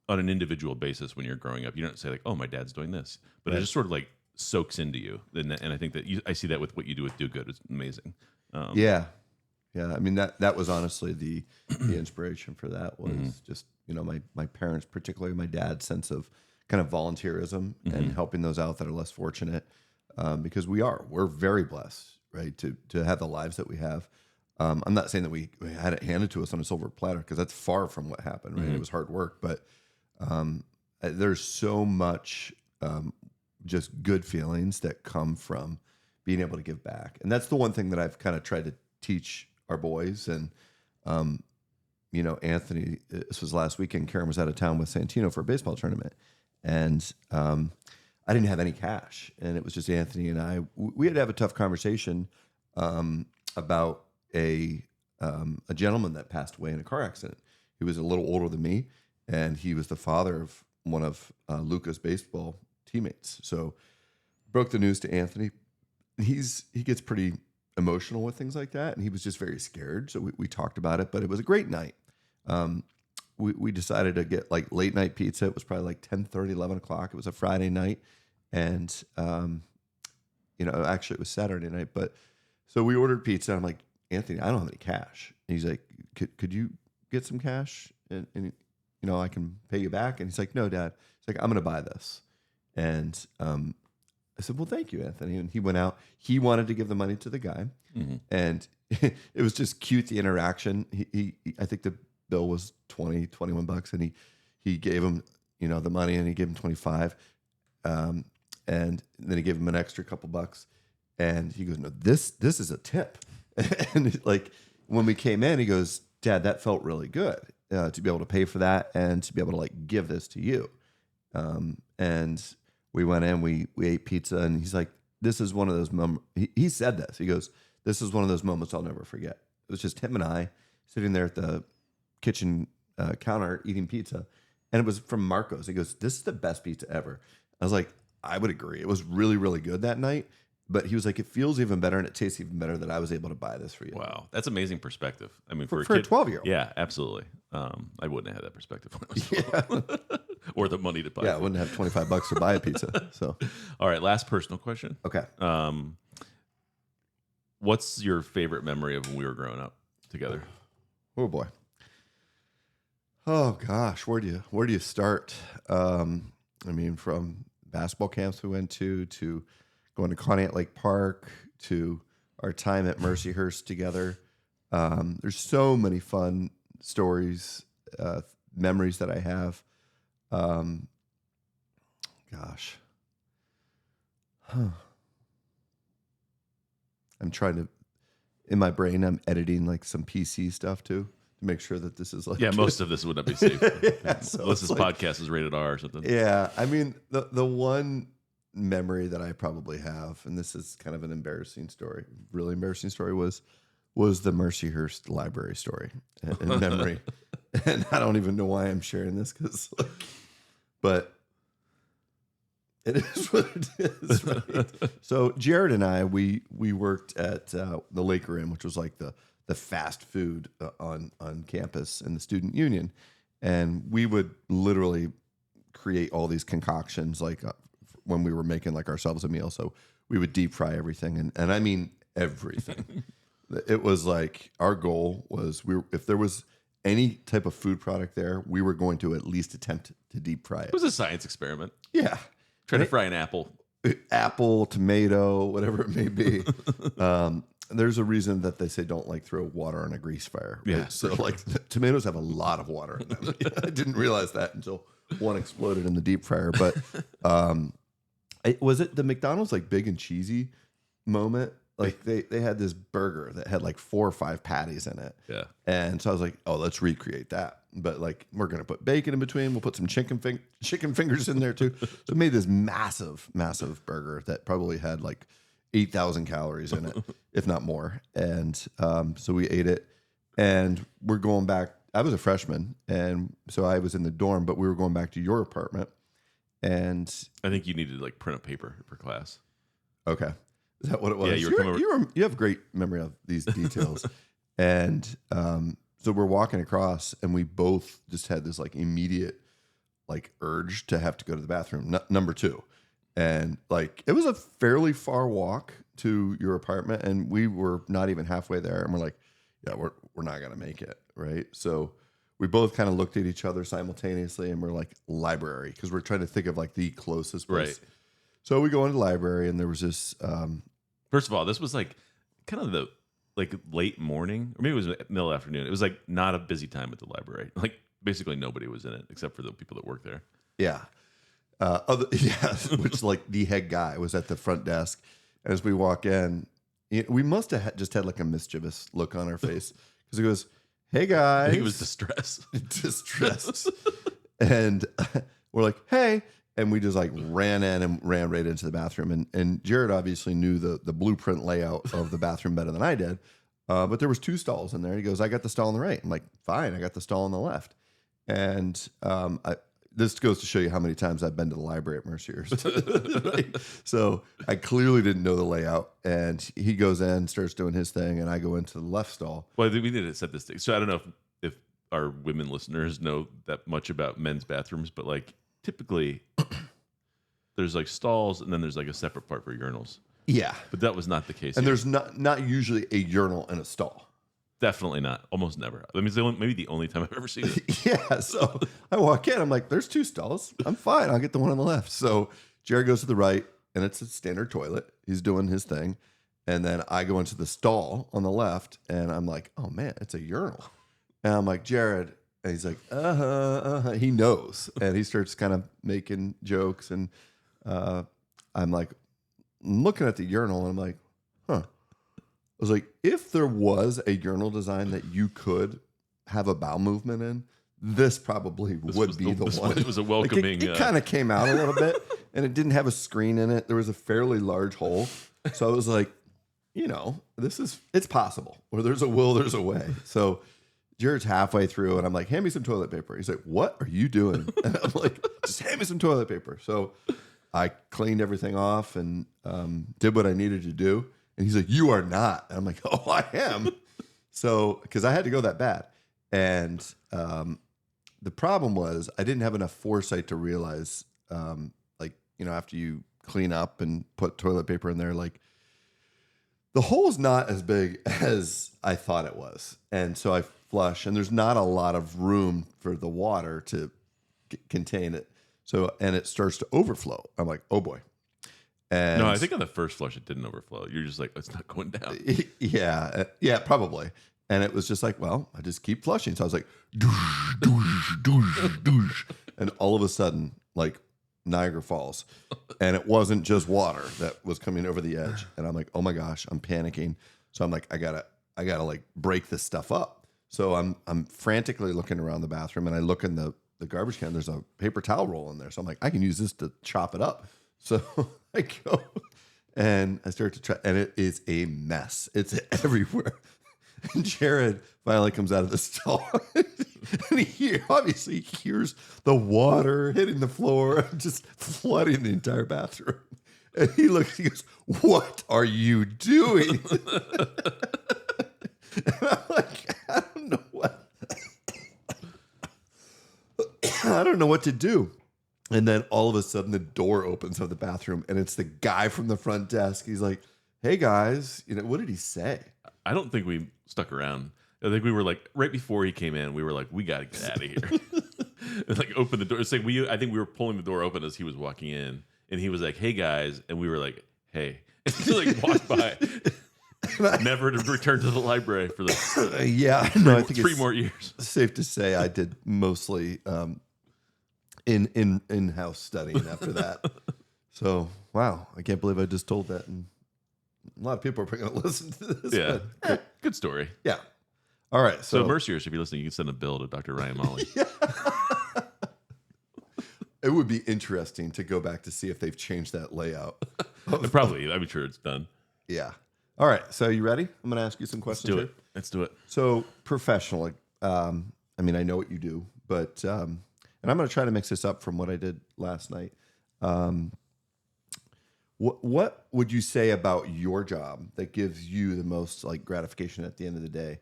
D: on an individual basis when you're growing up. You don't say like, oh, my dad's doing this, but it just sort of like soaks into you. And I think that I see that with what you do with Do Good. It's amazing.
A: Yeah. I mean, that was honestly the inspiration for that was just, my parents, particularly my dad's sense of kind of volunteerism and helping those out that are less fortunate. Because we're very blessed, right? To have the lives that we have. I'm not saying that we had it handed to us on a silver platter, because that's far from what happened, right? It was hard work, but there's so much just good feelings that come from being able to give back. And that's the one thing that I've kind of tried to teach our boys. And, Anthony, this was last weekend, Karen was out of town with Santino for a baseball tournament. And I didn't have any cash. And it was just Anthony and I. We had to have a tough conversation about a gentleman that passed away in a car accident. He was a little older than me, and he was the father of one of Luca's baseball teammates. So broke the news to Anthony. He gets pretty emotional with things like that, and he was just very scared. So we talked about it, but it was a great night. We decided to get like late night pizza. It was probably like 10:30, 11 o'clock. It was a Friday night, and actually it was Saturday night. But so we ordered pizza. I'm like, Anthony, I don't have any cash. And he's like, could you get some cash and I can pay you back? And he's like, no, Dad. He's like, I'm going to buy this. And I said, well, thank you, Anthony. And he went out. He wanted to give the money to the guy. And it was just cute, the interaction. I think the bill was 21 bucks. And he gave him, the money, and he gave him 25. And then he gave him an extra couple bucks. And he goes, no, this is a tip. And like when we came in, he goes, Dad, that felt really good to be able to pay for that and to be able to like give this to you. And we went in, we ate pizza, and he's like, this is one of those moments. He said this. He goes, this is one of those moments I'll never forget. It was just him and I sitting there at the kitchen counter eating pizza. And it was from Marco's. He goes, this is the best pizza ever. I was like, I would agree. It was really, really good that night. But he was like, it feels even better and it tastes even better that I was able to buy this for you.
D: Wow. That's amazing perspective. I mean, for
A: For
D: a
A: a
D: kid,
A: 12-year-old.
D: Yeah, absolutely. I wouldn't have had that perspective when I was 12. Or the money to buy.
A: Yeah, I
D: food.
A: wouldn't have 25 bucks to buy a pizza. So,
D: All right, last personal question.
A: okay.
D: What's your favorite memory of when we were growing up together?
A: Oh boy. Oh gosh, where do you start? I mean, from basketball camps we went to going to Conneaut Lake Park to our time at Mercyhurst together. There's so many fun stories, memories that I have. Gosh. I'm trying to, in my brain, I'm editing like some PC stuff too to make sure that this is like.
D: Yeah, most of this would not be safe.
A: So
D: Unless this
A: it's like-
D: podcast is rated R or something.
A: Yeah, I mean the one memory that I probably have, and this is kind of an embarrassing story, really embarrassing story, was the Mercyhurst library story in memory, and I don't even know why I'm sharing this but it is what it is, right? So Jared and I, we worked at the Laker Inn, which was like the fast food on campus in the student union, and we would literally create all these concoctions like when we were making like ourselves a meal. So we would deep fry everything, and I mean everything. It was like our goal was if there was any type of food product there, we were going to at least attempt to deep fry it.
D: It was a science experiment.
A: Yeah.
D: Trying to fry an apple.
A: Apple, tomato, whatever it may be. There's a reason that they say don't like throw water on a grease fire. Right?
D: Yeah,
A: So like tomatoes have a lot of water in them. I didn't realize that until one exploded in the deep fryer. But was it the McDonald's like big and cheesy moment? Like they had this burger that had like 4 or 5 patties in it.
D: Yeah.
A: And so I was like, oh, let's recreate that. But like we're gonna put bacon in between. We'll put some chicken fingers in there too. So it made this massive, massive burger that probably had like 8,000 calories in it, if not more. And so we ate it, and we're going back. I was a freshman, and so I was in the dorm, but we were going back to your apartment. And
D: I think you needed to like print a paper for class.
A: okay, is that what it was?
D: Yeah,
A: you have great memory of these details. And so we're walking across, and we both just had this like immediate like urge to have to go to the bathroom. Number 2. And like it was a fairly far walk to your apartment, and we were not even halfway there. And we're like, yeah, we're not gonna make it, right? So we both kind of looked at each other simultaneously, and we're like, library, because we're trying to think of like the closest place.
D: Right.
A: So we go into the library, and there was this.
D: First of all, this was like kind of the like late morning, or maybe it was middle afternoon. It was like not a busy time at the library. Like basically nobody was in it except for the people that work there.
A: Yeah. Which like the head guy was at the front desk. As we walk in, we must have just had like a mischievous look on our face because he goes, "Hey guys,"
D: I think it was distress.
A: distressed, and we're like, "Hey," and we just like ran in and ran right into the bathroom. And Jared obviously knew the blueprint layout of the bathroom better than I did, but there was 2 stalls in there. He goes, "I got the stall on the right." I'm like, "Fine, I got the stall on the left," and this goes to show you how many times I've been to the library at Mercyhurst. Right? So I clearly didn't know the layout. And he goes in, starts doing his thing, and I go into the left stall.
D: Well, we need to set this thing. So I don't know if our women listeners know that much about men's bathrooms, but like typically there's like stalls and then there's like a separate part for urinals.
A: Yeah.
D: But that was not the case.
A: And
D: here.
A: there's not usually a urinal in a stall.
D: Definitely not. Almost never. I mean, it's maybe the only time I've ever seen it.
A: Yeah. So I walk in, I'm like, there's 2 stalls. I'm fine. I'll get the one on the left. So Jared goes to the right. and it's a standard toilet. He's doing his thing. And then I go into the stall on the left, and I'm like, oh man, it's a urinal. And I'm like, Jared, and he's like, he knows. And he starts kind of making jokes. And I'm like, looking at the urinal, and I'm like, huh. I was like, if there was a urinal design that you could have a bowel movement in, this probably would be the one.
D: It was a welcoming.
A: It kind of came out a little bit, and it didn't have a screen in it. There was a fairly large hole. So I was like, it's possible. Where there's a will, there's a way. So Jared's halfway through, and I'm like, hand me some toilet paper. He's like, what are you doing? And I'm like, just hand me some toilet paper. So I cleaned everything off and did what I needed to do. And he's like, you are not. And I'm like, oh, I am. So, because I had to go that bad. And the problem was I didn't have enough foresight to realize, after you clean up and put toilet paper in there, like, the hole's not as big as I thought it was. And so I flush, and there's not a lot of room for the water to contain it. So, and it starts to overflow. I'm like, oh boy. And
D: no, I think on the first flush it didn't overflow. You're just like, it's not going down.
A: Yeah, probably. And it was just like, well, I just keep flushing. So I was like, douche, douche, douche, douche. And all of a sudden, like Niagara Falls. And it wasn't just water that was coming over the edge. And I'm like, oh my gosh, I'm panicking. So I'm like, I gotta like break this stuff up. So I'm frantically looking around the bathroom, and I look in the garbage can. There's a paper towel roll in there. So I'm like, I can use this to chop it up. So I go and I start to try, and it is a mess. It's everywhere. And Jared finally comes out of the stall, and he obviously hears the water hitting the floor, just flooding the entire bathroom. And he looks, he goes, what are you doing? And I'm like, I don't know what to do. And then all of a sudden the door opens of the bathroom, and it's the guy from the front desk. He's like, hey guys, what did he say?
D: I don't think we stuck around. I think we were like, right before he came in, we were like, we got to get out of here. And like open the door. It's like I think we were pulling the door open as he was walking in, and he was like, hey guys. And we were like, hey. And he like walked by. Never to return to the library for the
A: I think
D: three more years.
A: Safe to say I did mostly in-house studying after that. So, wow, I can't believe I just told that. And a lot of people are going to listen to this.
D: Yeah,
A: but,
D: good story.
A: Yeah. All right.
D: So Merciers, if you're listening, you can send a bill to Dr. Ryan Molly.
A: It would be interesting to go back to see if they've changed that layout.
D: Probably. I'm sure it's done.
A: Yeah. All right. So you ready? I'm going to ask you some questions.
D: Let's do it. So
A: professionally, I know what you do, but and I'm going to try to mix this up from what I did last night. What would you say about your job that gives you the most like gratification at the end of the day?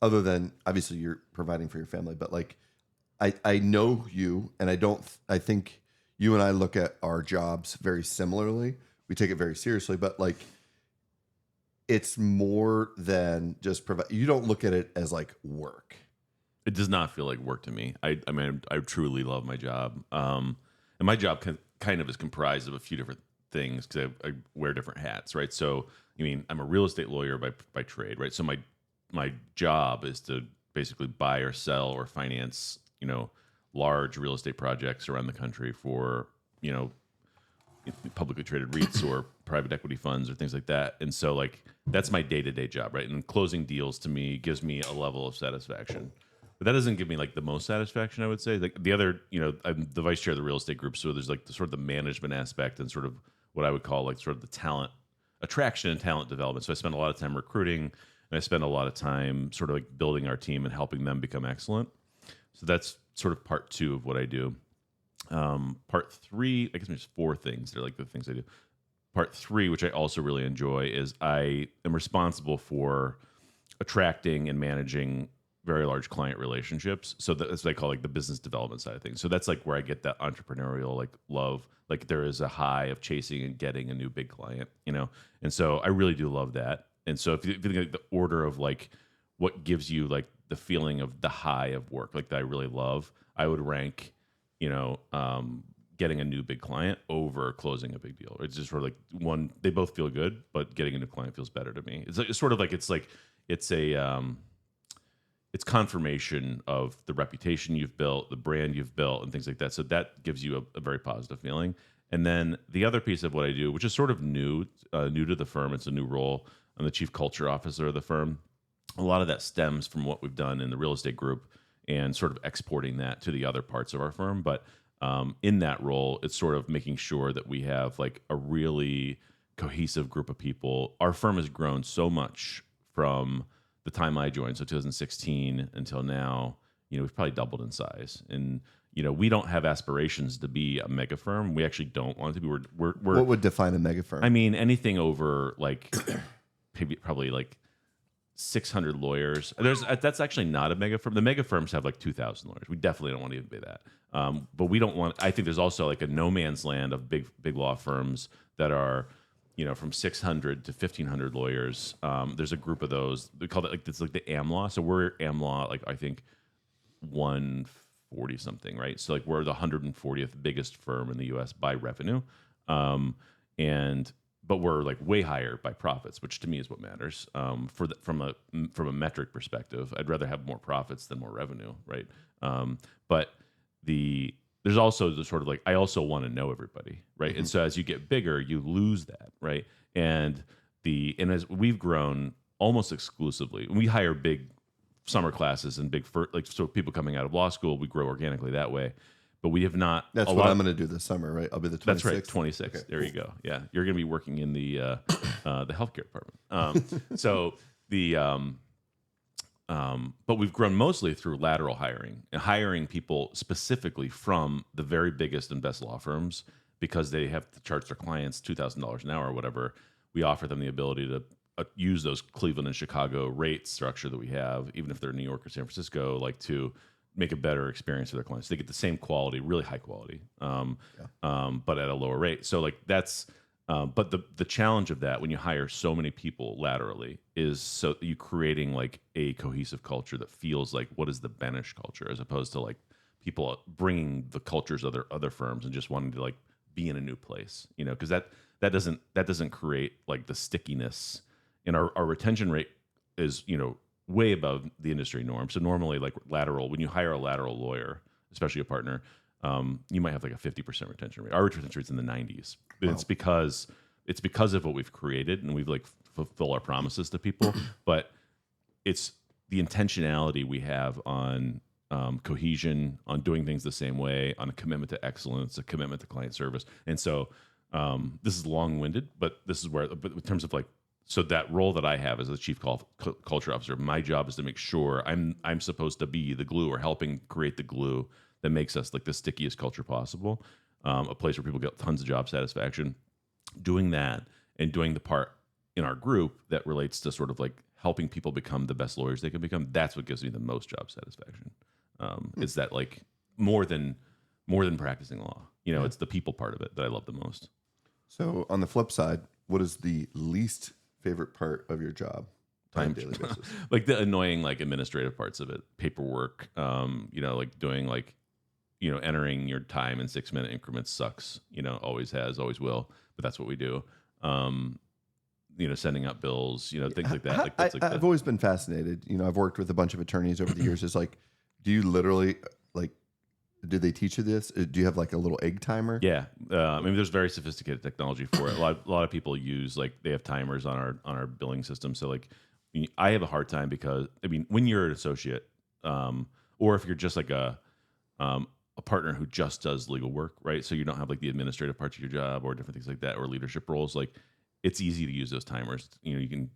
A: Other than obviously you're providing for your family, but like I know you, and I think you and I look at our jobs very similarly. We take it very seriously, but like it's more than just provide. You don't look at it as like work.
D: It does not feel like work to me. I truly love my job. And my job kind of is comprised of a few different things because I wear different hats, right? So, I'm a real estate lawyer by trade, right? So my job is to basically buy or sell or finance, large real estate projects around the country for, publicly traded REITs or private equity funds or things like that. And so like, that's my day-to-day job, right? And closing deals to me gives me a level of satisfaction. But that doesn't give me like the most satisfaction, I would say. Like the other, I'm the vice chair of the real estate group. So there's like the sort of the management aspect and sort of what I would call like sort of the talent attraction and talent development. So I spend a lot of time recruiting, and I spend a lot of time sort of like building our team and helping them become excellent. So that's sort of part 2 of what I do. Part 3, I guess there's 4 things. They're like the things I do. Part 3, which I also really enjoy, is I am responsible for attracting and managing very large client relationships. So that's what I call like the business development side of things. So that's like where I get that entrepreneurial like love. Like there is a high of chasing and getting a new big client, And so I really do love that. And so if you think like the order of like what gives you like the feeling of the high of work, like that I really love, I would rank, getting a new big client over closing a big deal. It's just sort of like one, they both feel good, but getting a new client feels better to me. It's sort of like it's confirmation of the reputation you've built, the brand you've built, and things like that. So that gives you a very positive feeling. And then the other piece of what I do, which is sort of new to the firm, it's a new role. I'm the chief culture officer of the firm. A lot of that stems from what we've done in the real estate group and sort of exporting that to the other parts of our firm. But in that role, it's sort of making sure that we have like a really cohesive group of people. Our firm has grown so much from the time I joined, so 2016 until now. We've probably doubled in size, and we don't have aspirations to be a mega firm. We actually don't want it to be. We're
A: What would define a mega firm?
D: I mean, anything over like probably like 600 lawyers. That's actually not a mega firm. The mega firms have like 2,000 lawyers. We definitely don't want to even be that. But we don't want. I think there's also like a no man's land of big law firms that are, from 600 to 1,500 lawyers. There's a group of those. We call it like it's like the Am Law. So we're Am Law, like I think 140 something, right? So like we're the 140th biggest firm in the U.S. by revenue, but we're like way higher by profits, which to me is what matters. From a metric perspective, I'd rather have more profits than more revenue, right? But there's also the sort of like, I also want to know everybody, right? Mm-hmm. And so as you get bigger, you lose that, right? And as we've grown almost exclusively, we hire big summer classes and so people coming out of law school, we grow organically that way. But we have not.
A: That's what I'm going to do this summer, right? I'll be the 26th.
D: That's right, 26. Okay. There you go. Yeah, you're going to be working in the healthcare department. But we've grown mostly through lateral hiring and hiring people specifically from the very biggest and best law firms because they have to charge their clients $2,000 an hour or whatever. We offer them the ability to use those Cleveland and Chicago rate structure that we have, even if they're in New York or San Francisco, like to make a better experience for their clients. They get the same quality, really high quality, but at a lower rate. So like that's, but the challenge of that when you hire so many people laterally is so you creating like a cohesive culture that feels like what is the Benish culture, as opposed to like people bringing the cultures of other firms and just wanting to like be in a new place, because that doesn't create like the stickiness. And our retention rate is, way above the industry norm. So normally like when you hire a lateral lawyer, especially a partner, you might have like a 50% retention rate. Our retention rate's in the 90s. But wow. It's because of what we've created, and we've like fulfill our promises to people. But it's the intentionality we have on cohesion, on doing things the same way, on a commitment to excellence, a commitment to client service. And so this is long-winded, but this is where, but in terms of like, so that role that I have as the chief culture officer, my job is to make sure I'm supposed to be the glue or helping create the glue that makes us like the stickiest culture possible, a place where people get tons of job satisfaction. Doing that and doing the part in our group that relates to sort of like helping people become the best lawyers they can become. That's what gives me the most job satisfaction. Is that like more than practicing law? It's the people part of it that I love the most.
A: So on the flip side, what is the least favorite part of your job on a daily basis?
D: Like the annoying like administrative parts of it, paperwork, like doing like, entering your time in 6-minute increments sucks, always has, always will, but that's what we do. Sending out bills, things like that.
A: I've always been fascinated. I've worked with a bunch of attorneys over the years. It's like, do you literally like, do they teach you this? Do you have like a little egg timer?
D: Yeah. There's very sophisticated technology for it. A lot of people use like they have timers on our billing system. So like I have a hard time because when you're an associate, or if you're just like a partner who just does legal work, right? So you don't have like the administrative parts of your job or different things like that, or leadership roles. Like it's easy to use those timers. I'm going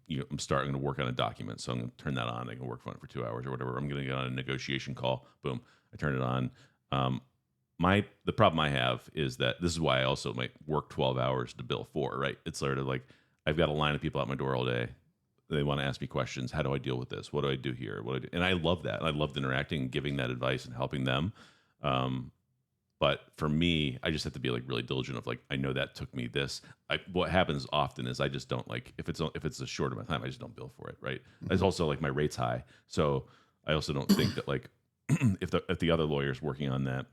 D: to work on a document, so I'm going to turn that on. I can work on it for 2 hours or whatever. I'm going to get on a negotiation call. Boom, I turn it on. The problem I have is that this is why I also might work 12 hours to bill 4, right? It's sort of like I've got a line of people out my door all day. They want to ask me questions. How do I deal with this? What do I do here? What do I do? And I love that. I loved interacting and giving that advice and helping them. But for me, I just have to be like really diligent of like, I know that took me this. What happens often is I just don't like, if it's a short amount of time, I just don't bill for it, right? Mm-hmm. It's also like my rate's high. So I also don't think that like, if the other lawyer's working on that,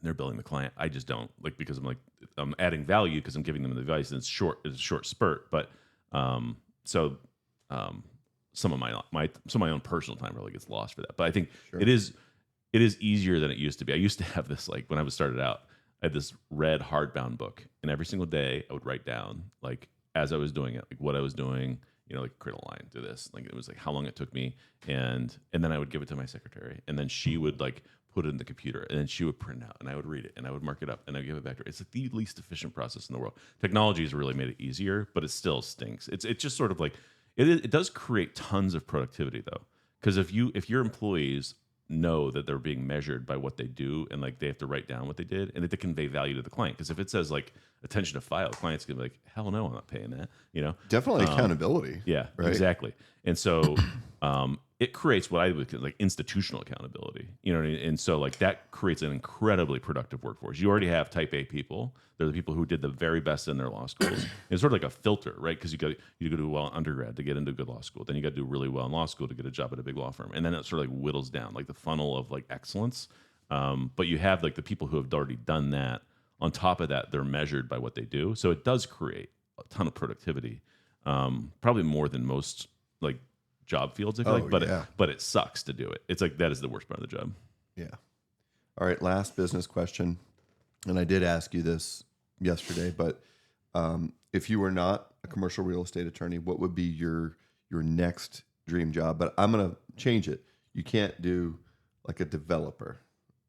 D: they're billing the client. I just don't because I'm adding value because I'm giving them the advice and it's a short spurt. But so some of my own personal time really gets lost for that. But I think it is easier than it used to be. I used to have this when I was started out, I had this red hardbound book, and every single day I would write down as I was doing it, what I was doing, create a line, do this. It was how long it took me, and then I would give it to my secretary, and then she would put it in the computer, and then she would print it out, and I would read it, and I would mark it up, and I would give it back to her. It's the least efficient process in the world. Technology has really made it easier, but it still stinks. It's just sort of it does create tons of productivity though, because if your employees know that they're being measured by what they do and they have to write down what they did and that they convey value to the client, because if it says attention to file, clients can be hell no, I'm not paying that.
A: Definitely accountability.
D: Yeah,
A: right?
D: Exactly. And so it creates what I would call institutional accountability. You know what I mean? And so that creates an incredibly productive workforce. You already have type A people. They're the people who did the very best in their law schools. It's sort of like a filter, right? Because you go do well in undergrad to get into a good law school. Then you got to do really well in law school to get a job at a big law firm. And then it sort of whittles down the funnel of excellence. But you have the people who have already done that. On top of that, they're measured by what they do. So it does create a ton of productivity, probably more than most job fields, I feel but it sucks to do it. It's that is the worst part of the job.
A: Yeah. All right. Last business question. And I did ask you this yesterday, but if you were not a commercial real estate attorney, what would be your next dream job? But I'm going to change it. You can't do a developer.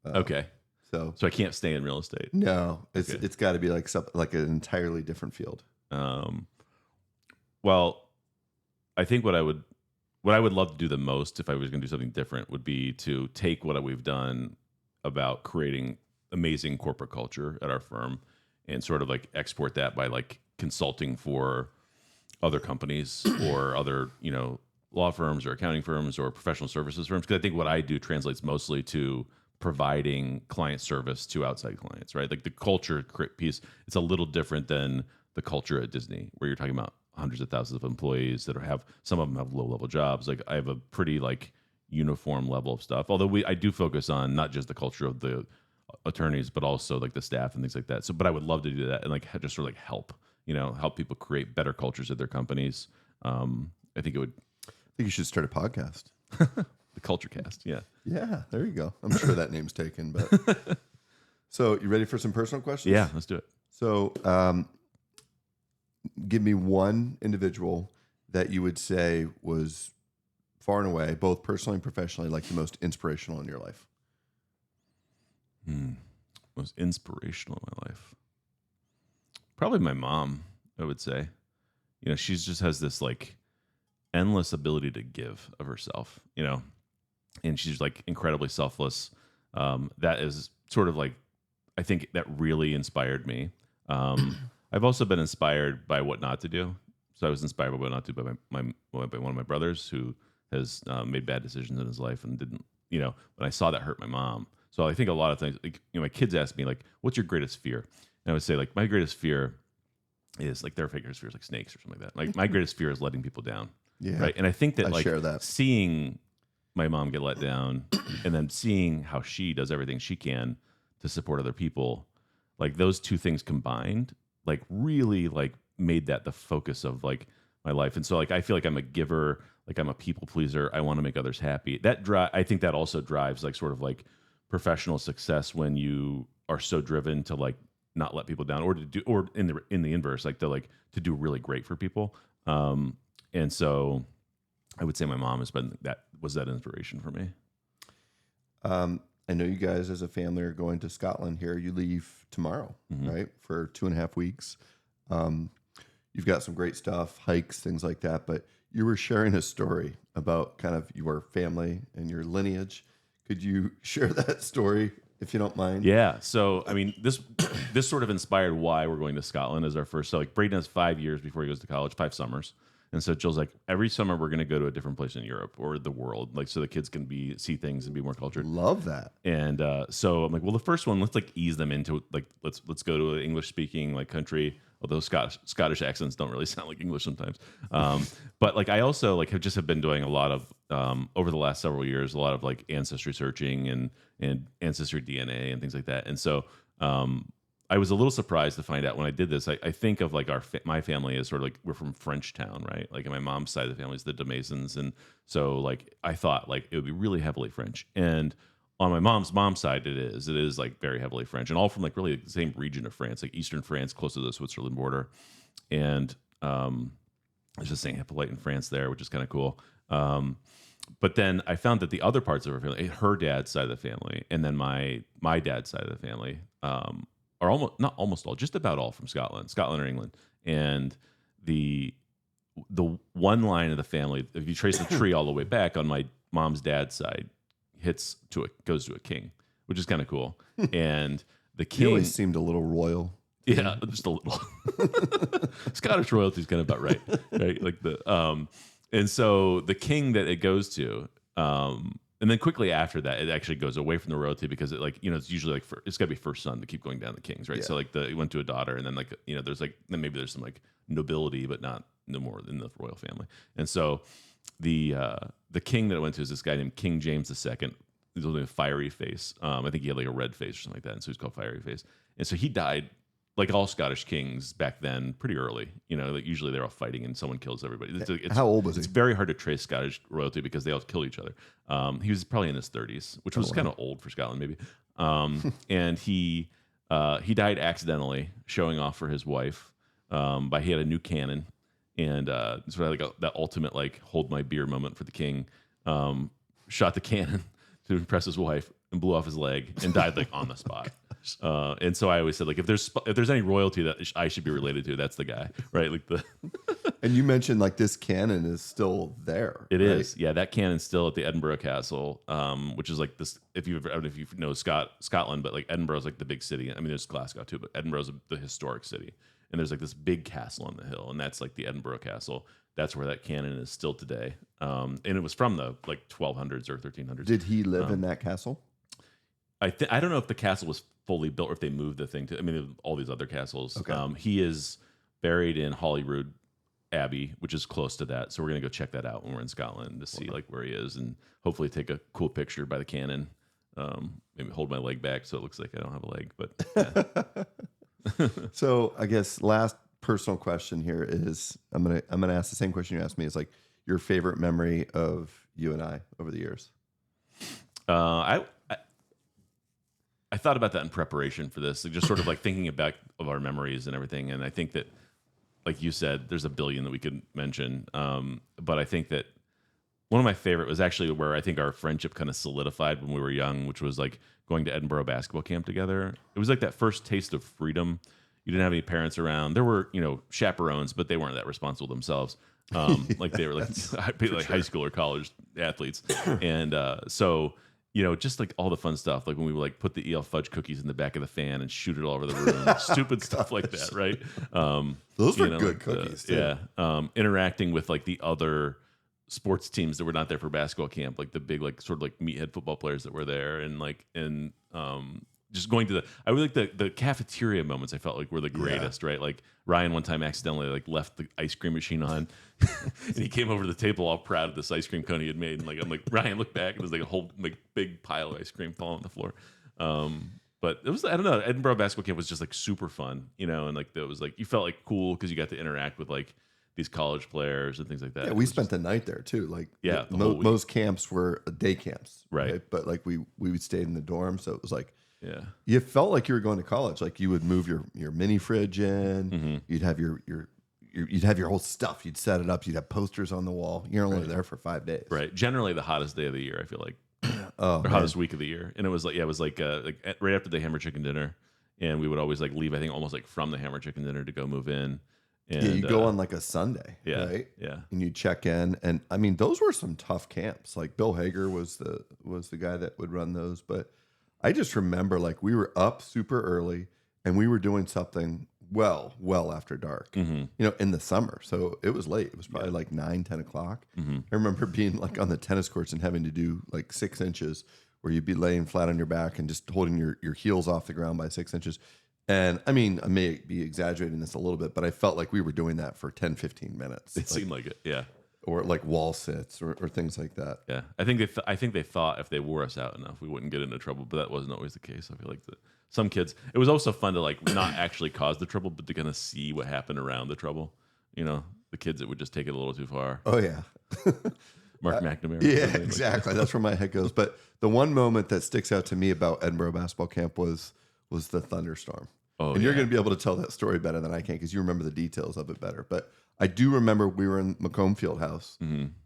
D: Okay.
A: So
D: I can't stay in real estate.
A: No, it's got to be an entirely different field.
D: Well, I think what I would love to do the most if I was going to do something different would be to take what we've done about creating amazing corporate culture at our firm and sort of export that by consulting for other companies or other, law firms or accounting firms or professional services firms. Because I think what I do translates mostly to providing client service to outside clients, right? The culture piece, it's a little different than the culture at Disney, where you're talking about hundreds of thousands of employees that some of them have low-level jobs. I have a pretty uniform level of stuff. Although I do focus on not just the culture of the attorneys, but also the staff and things like that. So, but I would love to do that and just sort of help people create better cultures at their companies. I think
A: you should start a podcast.
D: The Culture Cast. Yeah.
A: Yeah. There you go. I'm sure that name's taken, but so you ready for some personal questions?
D: Yeah, let's do it.
A: So, give me one individual that you would say was far and away, both personally and professionally, the most inspirational in your life.
D: Most inspirational in my life. Probably my mom, I would say. She just has this endless ability to give of herself, and she's incredibly selfless. That is sort of I think that really inspired me. I've also been inspired by what not to do. So I was inspired by what not to do by by one of my brothers who has made bad decisions in his life and didn't, when I saw that hurt my mom. So I think a lot of things, my kids ask me what's your greatest fear? And I would say my greatest fear is their greatest fear is snakes or something like that. My greatest fear is letting people down.
A: Yeah.
D: Right. And I think that
A: I share that.
D: Seeing my mom get let down and then seeing how she does everything she can to support other people, those two things combined, really made that the focus of my life. And so I feel I'm a giver, I'm a people pleaser. I want to make others happy. I think that also drives sort of professional success when you are so driven to not let people down or to do, or in the inverse, to do really great for people. And so I would say my mom was that inspiration for me.
A: I know you guys as a family are going to Scotland here. You leave tomorrow, right? For 2.5 weeks. You've got some great stuff, hikes, things like that, but you were sharing a story about kind of your family and your lineage. Could you share that story if you don't mind?
D: Yeah. So, I mean, this sort of inspired why we're going to Scotland as our first. So, Braden has 5 years before he goes to college, 5 summers. And so Jill's like, every summer we're going to go to a different place in Europe or the world, like so the kids can see things and be more cultured.
A: Love that.
D: And so I'm like, well, the first one, let's like ease them into like let's go to an English speaking like country. Although Scottish accents don't really sound like English sometimes. But like I also like have been doing a lot of over the last several years, a lot of like ancestry searching and ancestry DNA and things like that. And so I was a little surprised to find out when I did this. I think of like my family as sort of like we're from Frenchtown, right? Like, in my mom's side of the family is the de Masons, and so like I thought like it would be really heavily French. And on my mom's side, it is like very heavily French, and all from like really the same region of France, like Eastern France, close to the Switzerland border. And it's just Saint Hippolyte in France there, which is kind of cool. But then I found that the other parts of her family, her dad's side of the family, and then my dad's side of the family, are not almost all, just about all from Scotland or England. And the one line of the family, if you trace the tree all the way back on my mom's dad's side, goes to a king, which is kind of cool. And the
A: He
D: king
A: always seemed a little royal.
D: yeah, just a little. Scottish royalty is kind of about right? Like and so the king that it goes to, and then quickly after that, it actually goes away from the royalty because it like it's usually like it's got to be first son to keep going down the kings, right?
A: Yeah.
D: So like it went to a daughter, and then like there's like then maybe there's some like nobility, but no more than the royal family. And so the king that it went to is this guy named King James II. He's only a fiery face. I think he had like a red face or something like that, and so he's called Fiery Face. And so he died, like all Scottish kings back then, pretty early. Like usually they're all fighting and someone kills everybody.
A: How old was he?
D: It's very hard to trace Scottish royalty because they all kill each other. He was probably in his 30s, which was kind of old for Scotland, maybe. And he died accidentally showing off for his wife. He had a new cannon, and sort of like that ultimate like hold my beer moment for the king. Shot the cannon to impress his wife and blew off his leg and died like on the spot. And so I always said like if there's any royalty that I should be related to, that's the guy, right? Like
A: And you mentioned like this cannon is still there.
D: It
A: right?
D: is, yeah. That cannon's still at the Edinburgh Castle, which is like this. If you know Scotland, but like Edinburgh's like the big city. I mean, there's Glasgow too, but Edinburgh's the historic city, and there's like this big castle on the hill, and that's like the Edinburgh Castle. That's where that cannon is still today, and it was from the like 1200s or 1300s.
A: Did he live in that castle?
D: I don't know if the castle was fully built or if they moved the thing to. I mean, all these other castles.
A: Okay.
D: He is buried in Holyrood Abbey, which is close to that. So we're gonna go check that out when we're in Scotland to see like where he is, and hopefully take a cool picture by the cannon. Maybe hold my leg back so it looks like I don't have a leg. But yeah.
A: So I guess last personal question here is I'm gonna ask the same question you asked me. Is like your favorite memory of you and I over the years?
D: I thought about that in preparation for this, like just sort of like thinking back of our memories and everything. And I think that, like you said, there's a billion that we could mention. But I think that one of my favorite was actually where I think our friendship kind of solidified when we were young, which was like going to Edinburgh basketball camp together. It was like that first taste of freedom. You didn't have any parents around. There were, chaperones, but they weren't that responsible themselves. Like they were like high school or college athletes. And so just like all the fun stuff, like when we would like put the EL fudge cookies in the back of the fan and shoot it all over the room, stupid stuff like that, right?
A: Those were good cookies, too.
D: Yeah. Interacting with like the other sports teams that were not there for basketball camp, like the big like sort of like meathead football players that were there, and just going to I would like the cafeteria moments. I felt like were the greatest, right? Like Ryan one time accidentally like left the ice cream machine on, and he came over to the table all proud of this ice cream cone he had made. And like I'm like, Ryan, look back, and there's like a whole like big pile of ice cream falling on the floor. But it was, I don't know, Edinburgh basketball camp was just like super fun, and like it was like you felt like cool because you got to interact with like these college players and things like that.
A: Yeah, we spent the night there too. Like
D: the whole week.
A: Most camps were day camps,
D: right?
A: But like we stayed in the dorm, so it was like.
D: Yeah,
A: you felt like you were going to college. Like you would move your mini fridge in.
D: Mm-hmm.
A: You'd have you'd have your whole stuff. You'd set it up. You'd have posters on the wall. You're only there for 5 days.
D: Right. Generally, the hottest day of the year. I feel like, or hottest week of the year. And it was like right after the hammer chicken dinner, and we would always like leave. I think almost like from the hammer chicken dinner to go move in. And,
A: yeah, you go on like a Sunday.
D: Yeah,
A: right?
D: Yeah.
A: And you check in, and I mean those were some tough camps. Like Bill Hager was the guy that would run those, but. I just remember like we were up super early and we were doing something well after dark, in the summer. So it was late. It was probably like 9, 10 o'clock. I remember being like on the tennis courts and having to do like 6 inches where you'd be laying flat on your back and just holding your heels off the ground by 6 inches. And I mean, I may be exaggerating this a little bit, but I felt like we were doing that for 10, 15 minutes.
D: It seemed like it. Yeah.
A: Or like wall sits or things like that.
D: Yeah. I think they thought if they wore us out enough, we wouldn't get into trouble, but that wasn't always the case. I feel like some kids, it was also fun to like not actually cause the trouble, but to kind of see what happened around the trouble. The kids that would just take it a little too far.
A: Oh yeah.
D: Mark McNamara.
A: Yeah, exactly. That's where my head goes. But the one moment that sticks out to me about Edinburgh basketball camp was the thunderstorm.
D: Oh,
A: and you're going to be able to tell that story better than I can because you remember the details of it better. But I do remember we were in Macomb Fieldhouse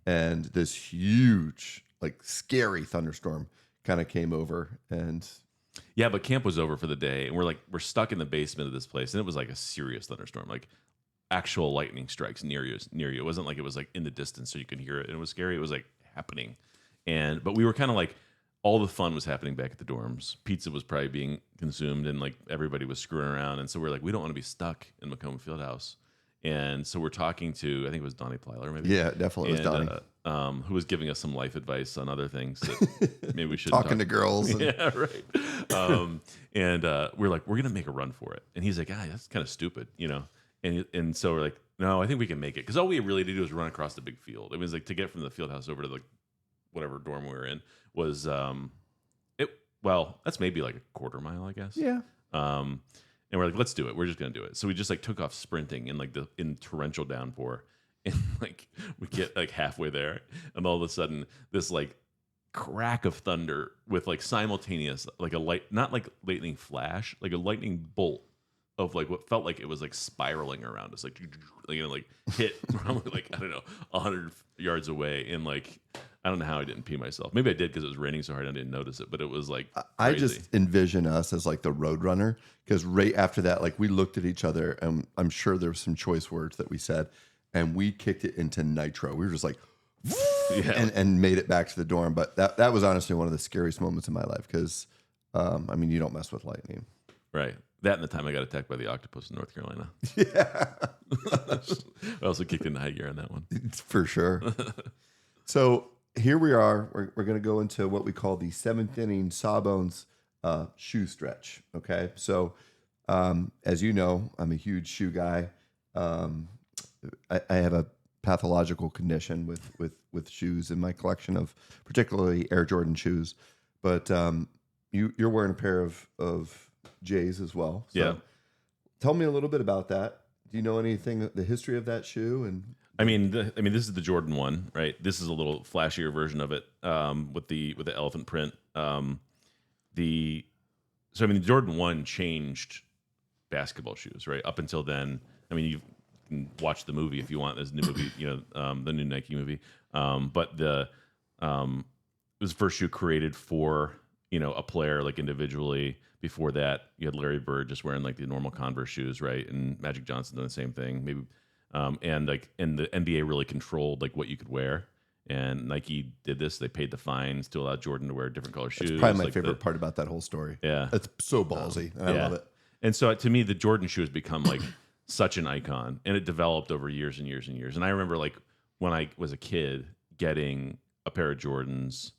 A: and this huge, like scary thunderstorm kind of came over. And
D: yeah, but camp was over for the day, and we're stuck in the basement of this place, and it was like a serious thunderstorm, like actual lightning strikes near you. It wasn't like it was like in the distance so you could hear it, and it was scary. It was like happening, but we were kind of like all the fun was happening back at the dorms. Pizza was probably being consumed, and like everybody was screwing around, and so we're like, we don't want to be stuck in Macomb Fieldhouse. And so we're talking to, I think it was Donnie Plyler, maybe.
A: Yeah, definitely was Donnie.
D: Who was giving us some life advice on other things that maybe we should
A: talking to girls.
D: Yeah, right. And we're like, we're gonna make a run for it. And he's like, that's kind of stupid, And so we're like, no, I think we can make it because all we really had to do was run across the big field. It was like to get from the field house over to the whatever dorm we were in was that's maybe like a quarter mile, I guess.
A: Yeah.
D: And we're like, let's do it. We're just gonna do it. So we just like took off sprinting in torrential downpour, and like we get like halfway there, and all of a sudden this like crack of thunder with like simultaneous like a light, not like lightning flash, like a lightning bolt of like what felt like it was like spiraling around us, like hit probably like I don't know 100 yards away, and like I don't know how I didn't pee myself. Maybe I did because it was raining so hard I didn't notice it, but it was like crazy.
A: I just envision us as like the road runner because right after that, like we looked at each other and I'm sure there were some choice words that we said and we kicked it into nitro. We were just like, and made it back to the dorm. But that was honestly one of the scariest moments in my life because, you don't mess with lightning.
D: Right. That and the time I got attacked by the octopus in North Carolina.
A: Yeah.
D: I also kicked into high gear on that one.
A: For sure. So here we are. We're going to go into what we call the seventh inning Sawbones shoe stretch. Okay. So as you know, I'm a huge shoe guy. I have a pathological condition with shoes in my collection of particularly Air Jordan shoes. But you're wearing a pair of J's as well. So
D: yeah.
A: Tell me a little bit about that. Do you know anything, the history of that shoe? And
D: this is the Jordan 1, right? This is a little flashier version of it with the elephant print. The Jordan 1 changed basketball shoes, right? Up until then, you can watch the movie if you want. There's a new movie, the new Nike movie. But it was the first shoe created for a player like individually. Before that, you had Larry Bird just wearing like the normal Converse shoes, right? And Magic Johnson doing the same thing, maybe. And the NBA really controlled like what you could wear. And Nike did this. They paid the fines to allow Jordan to wear different color shoes.
A: That's probably my favorite part about that whole story.
D: Yeah,
A: it's so ballsy, and I love it.
D: And so to me, the Jordan shoe has become like such an icon, and it developed over years and years and years. And I remember like when I was a kid getting a pair of Jordans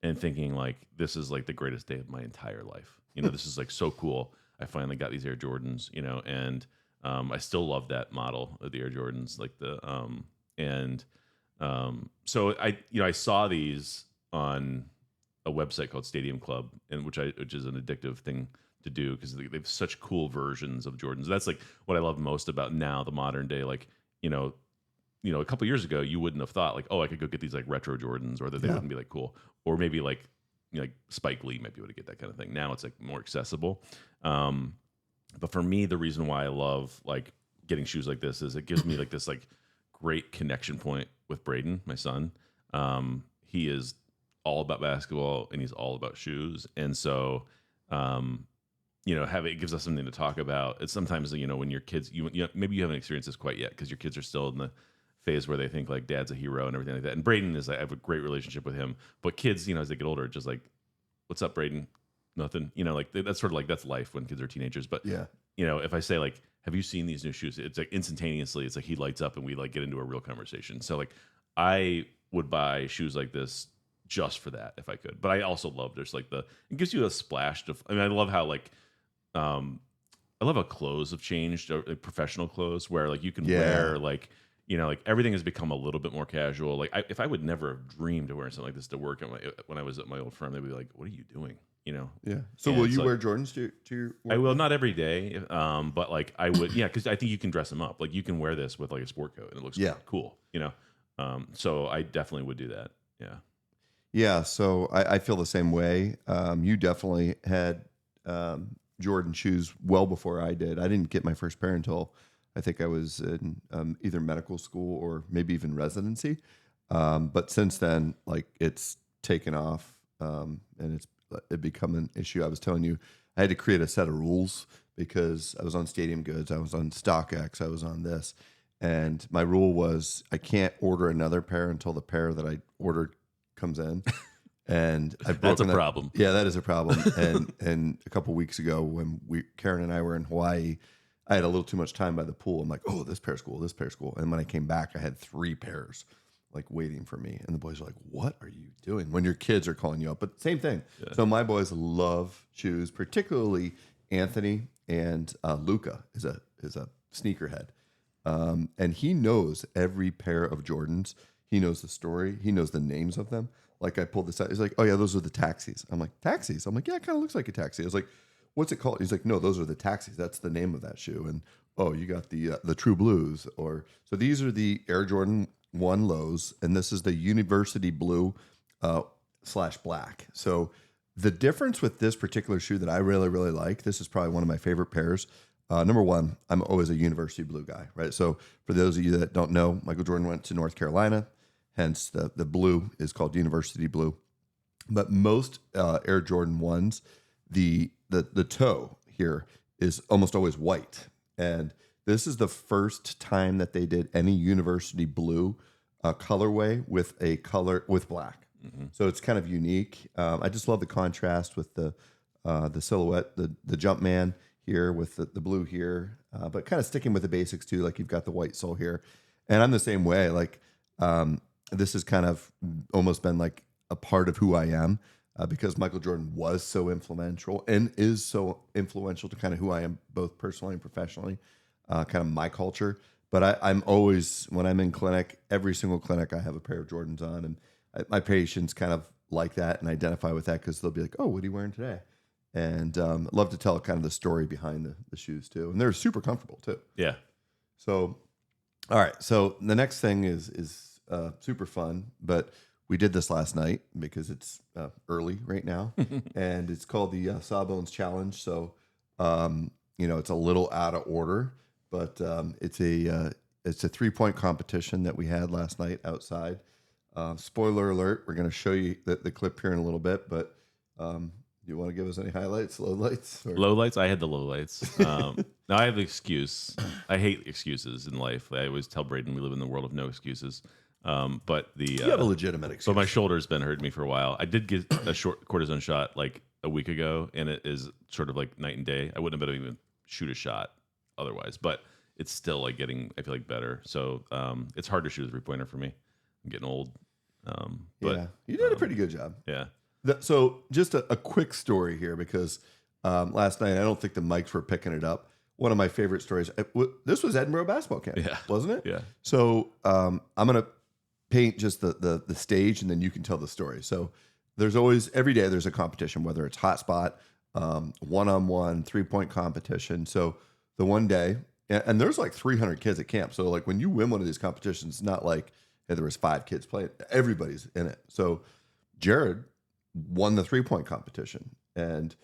D: and thinking like, this is like the greatest day of my entire life. This is like so cool. I finally got these Air Jordans, and I still love that model of the Air Jordans, like so I saw these on a website called Stadium Club, which is an addictive thing to do because they have such cool versions of Jordans. That's like what I love most about now, the modern day. Like, a couple years ago, you wouldn't have thought like, oh, I could go get these like retro Jordans, or that they wouldn't be like cool, or maybe like Spike Lee might be able to get that kind of thing. Now it's like more accessible. But for me, the reason why I love like getting shoes like this is it gives me like this like great connection point with Braden, my son. He is all about basketball and he's all about shoes. And so, it gives us something to talk about. It's sometimes, when your kids, maybe you haven't experienced this quite yet because your kids are still in the phase where they think like dad's a hero and everything like that. And Braden I have a great relationship with him, but kids, as they get older, just like, what's up, Braden? Nothing, that's sort of like, that's life when kids are teenagers. But
A: yeah,
D: if I say like, have you seen these new shoes? It's like instantaneously, it's like he lights up and we like get into a real conversation. So like I would buy shoes like this just for that if I could. But I also love there's like it gives you a splash to, I mean, I love how like, I love how clothes have changed, like professional clothes, where like you can wear like, you know, like everything has become a little bit more casual. Like if I would never have dreamed of wearing something like this to work when I was at my old firm, they'd be like, "What are you doing?" You know?
A: Yeah. So
D: And
A: will
D: it's
A: you
D: like-
A: wear Jordans to your work?
D: I will, not every day, but like I would, yeah, because I think you can dress them up. Like you can wear this with like a sport coat and it looks cool, you know. So I definitely would do that. Yeah.
A: Yeah, so I feel the same way. You definitely had Jordan shoes well before I did. I didn't get my first pair until I think I was in either medical school or maybe even residency. But since then, like it's taken off and it become an issue. I was telling you, I had to create a set of rules because I was on Stadium Goods, I was on StockX, I was on this, and my rule was I can't order another pair until the pair that I ordered comes in. And I've
D: That's a
A: broken that.
D: problem.
A: Yeah, that is a problem. And a couple weeks ago when Karen and I were in Hawaii, I had a little too much time by the pool. I'm like, oh, this pair's cool, this pair's cool. And when I came back, I had 3 pairs like waiting for me. And the boys are like, what are you doing? When your kids are calling you up. But same thing. Yeah. So my boys love shoes, particularly Anthony, and Luca is a sneakerhead. And he knows every pair of Jordans. He knows the story. He knows the names of them. Like I pulled this out. He's like, oh yeah, those are the taxis. I'm like, taxis? I'm like, yeah, it kind of looks like a taxi. I was like, what's it called? He's like, no, those are the taxis. That's the name of that shoe. And oh, you got the True Blues. So these are the Air Jordan 1 lows, and this is the University Blue / black. So the difference with this particular shoe that I really, really like, this is probably one of my favorite pairs. Number one, I'm always a University Blue guy, right? So for those of you that don't know, Michael Jordan went to North Carolina, hence the blue is called University Blue. But most Air Jordan 1s, the toe here is almost always white. And this is the first time that they did any University Blue colorway with black. Mm-hmm. So it's kind of unique. I just love the contrast with the silhouette, the Jumpman here with the blue here, but kind of sticking with the basics too. Like you've got the white sole here, and I'm the same way. Like this has kind of almost been like a part of who I am because Michael Jordan was so influential and is so influential to kind of who I am, both personally and professionally, kind of my culture. But I'm always, when I'm in clinic, every single clinic, I have a pair of Jordans on, and my patients kind of like that and identify with that because they'll be like, "Oh, what are you wearing today?" And love to tell kind of the story behind the shoes too, and they're super comfortable too.
D: Yeah.
A: So, all right. So the next thing is super fun, but we did this last night because it's early right now, and it's called the Sawbones Challenge. So, it's a little out of order, but it's a 3-point competition that we had last night outside. Spoiler alert: we're going to show you the clip here in a little bit, but. You want to give us any highlights, lowlights?
D: Lowlights? I had the lowlights. Now I have the excuse. I hate excuses in life. I always tell Braden we live in the world of no excuses. But
A: you have a legitimate excuse.
D: So my shoulder's been hurting me for a while. I did get a short cortisone shot like a week ago, and it is sort of like night and day. I wouldn't have been able to even shoot a shot otherwise, but it's still like I feel like better. So it's hard to shoot a 3-pointer for me. I'm getting old. But
A: yeah, you did a pretty good job.
D: Yeah.
A: So just a quick story here because last night I don't think the mics were picking it up. One of my favorite stories. This was Edinburgh basketball camp, wasn't it?
D: Yeah.
A: So I'm gonna paint just the stage, and then you can tell the story. So there's always every day there's a competition, whether it's hotspot, 1-on-1, 3-point competition. So the one day, and there's like 300 kids at camp. So like when you win one of these competitions, it's not like hey, there was 5 kids playing. Everybody's in it. So Jared won the 3-point competition, and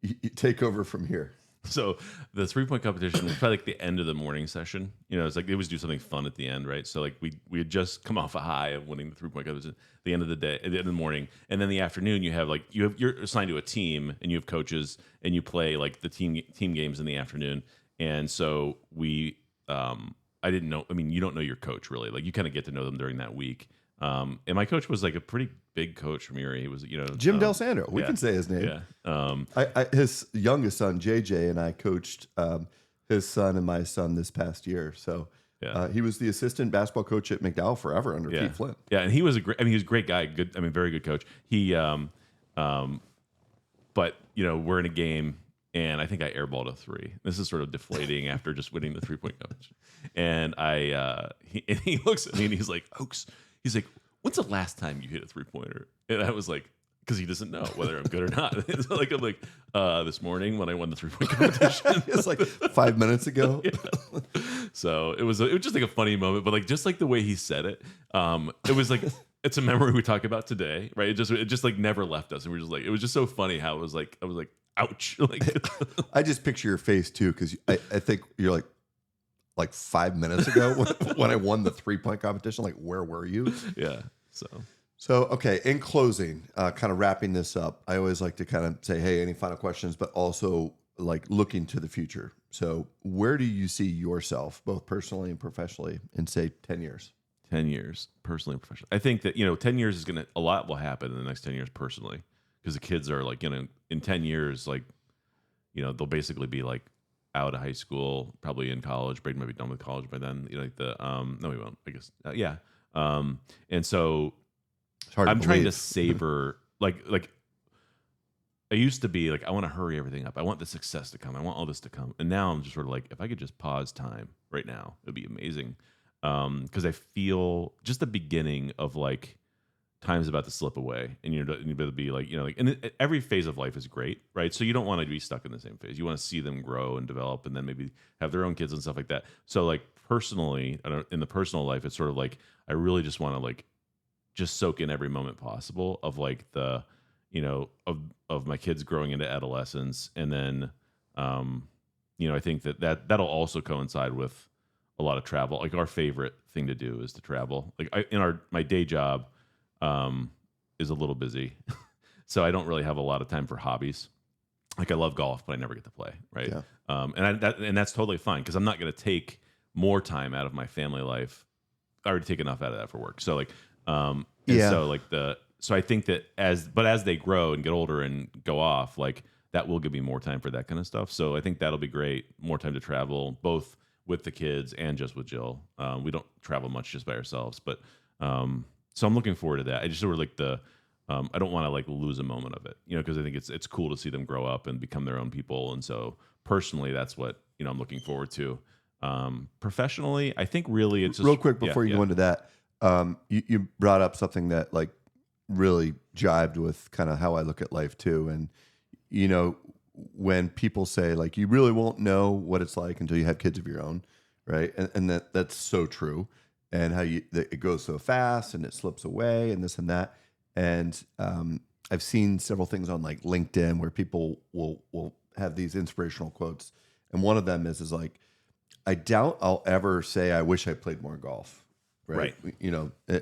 A: you take over from here.
D: So the 3-point competition was probably like the end of the morning session. It's like they always do something fun at the end, right? So like we had just come off a high of winning the 3-point competition at the end of the day, at the end of the morning, and then the afternoon you're assigned to a team and you have coaches and you play like the team games in the afternoon. And so I didn't know. I mean, you don't know your coach really. Like you kind of get to know them during that week. And my coach was like a pretty big coach from Erie. He was,
A: Jim Del Sandro. We can say his name.
D: Yeah.
A: His youngest son, JJ, and I coached his son and my son this past year. So
D: Yeah.
A: he was the assistant basketball coach at McDowell forever under
D: Yeah.
A: Pete Flint.
D: Yeah, and he was he was a great guy. Good, very good coach. He, but we're in a game, and I think I airballed a three. This is sort of deflating after just winning the 3-point competition. And he looks at me and he's like, Oaks. He's like, when's the last time you hit a 3-pointer? And I was like, because he doesn't know whether I'm good or not. So I'm like, this morning when I won the 3-point competition.
A: It's like 5 minutes ago.
D: Yeah. So it was just like a funny moment, but like just like the way he said it, it was like it's a memory we talk about today, right? It just like never left us, and we're just like it was just so funny how it was like I was like ouch, like
A: I just picture your face too, because I think you're like 5 minutes ago when I won the 3-point competition. Like, where were you?
D: yeah.
A: So, okay, in closing, kind of wrapping this up, I always like to kind of say, hey, any final questions, but also like looking to the future. So where do you see yourself, both personally and professionally, in say 10 years?
D: 10 years, personally and professionally. I think that 10 years is a lot will happen in the next 10 years personally, because the kids are like in 10 years, like they'll basically be like out of high school, probably in college. Braden might be done with college by then. No, he won't. I guess yeah. And so I'm trying to savor like I used to be like I want to hurry everything up. I want the success to come. I want all this to come. And now I'm just sort of like if I could just pause time right now, it'd be amazing. Because I feel just the beginning of like time's about to slip away, and you're about to be like and every phase of life is great, right? So you don't want to be stuck in the same phase. You want to see them grow and develop, and then maybe have their own kids and stuff like that. So like personally, in the personal life, it's sort of like I really just want to like just soak in every moment possible of like the of my kids growing into adolescence, and then I think that'll also coincide with a lot of travel. Like our favorite thing to do is to travel. Like my day job is a little busy, so I don't really have a lot of time for hobbies. Like I love golf, but I never get to play, right?
A: Yeah.
D: And that's totally fine because I'm not going to take more time out of my family life. I already take enough out of that for work. So like, so I think that as they grow and get older and go off, like that will give me more time for that kind of stuff. So I think that'll be great. More time to travel, both with the kids and just with Jill. We don't travel much just by ourselves, but so I'm looking forward to that. I just sort of like I don't want to like lose a moment of it, because I think it's cool to see them grow up and become their own people. And so personally, that's what I'm looking forward to. Professionally, I think really it's just,
A: real quick before you go into that. You brought up something that like really jived with kind of how I look at life too. And, when people say like, you really won't know what it's like until you have kids of your own. Right. And that's so true. And how it goes so fast and it slips away and this and that. And, I've seen several things on like LinkedIn where people will have these inspirational quotes. And one of them is like, I doubt I'll ever say, I wish I played more golf. Right.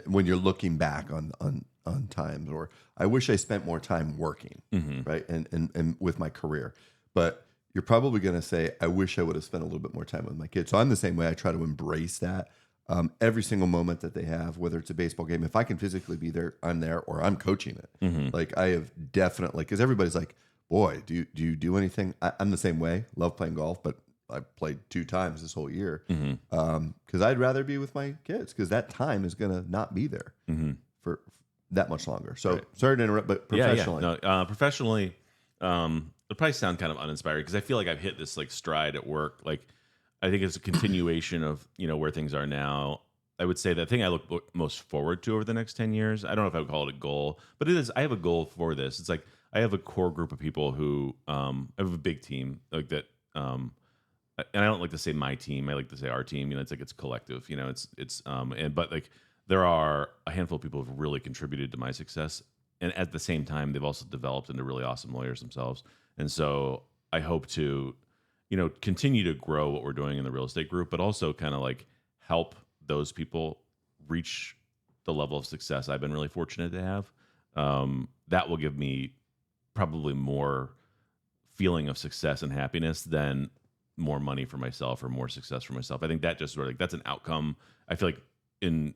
A: When you're looking back on times, or I wish I spent more time working, right. And with my career, but you're probably going to say, I wish I would have spent a little bit more time with my kids. So I'm the same way. I try to embrace that. Every single moment that they have, whether it's a baseball game, if I can physically be there, I'm there, or I'm coaching it. Like I have definitely, because everybody's like, boy, do you do anything? I'm the same way. Love playing golf, but I played 2 times this whole year because I'd rather be with my kids because that time is going to not be there for that much longer. So sorry to interrupt, but professionally.
D: No, professionally, it'll probably sound kind of uninspired because I feel like I've hit this like stride at work. Like I think it's a continuation of, where things are now. I would say the thing I look most forward to over the next 10 years, I don't know if I would call it a goal, but it is, I have a goal for this. It's like, I have a core group of people who, I have a big team like that. And I don't like to say my team. I like to say our team. It's like it's collective. But like there are a handful of people who've really contributed to my success, and at the same time, they've also developed into really awesome lawyers themselves. And so I hope to, continue to grow what we're doing in the real estate group, but also kind of like help those people reach the level of success I've been really fortunate to have. That will give me probably more feeling of success and happiness than more money for myself or more success for myself. I think that just sort of like that's an outcome. I feel like in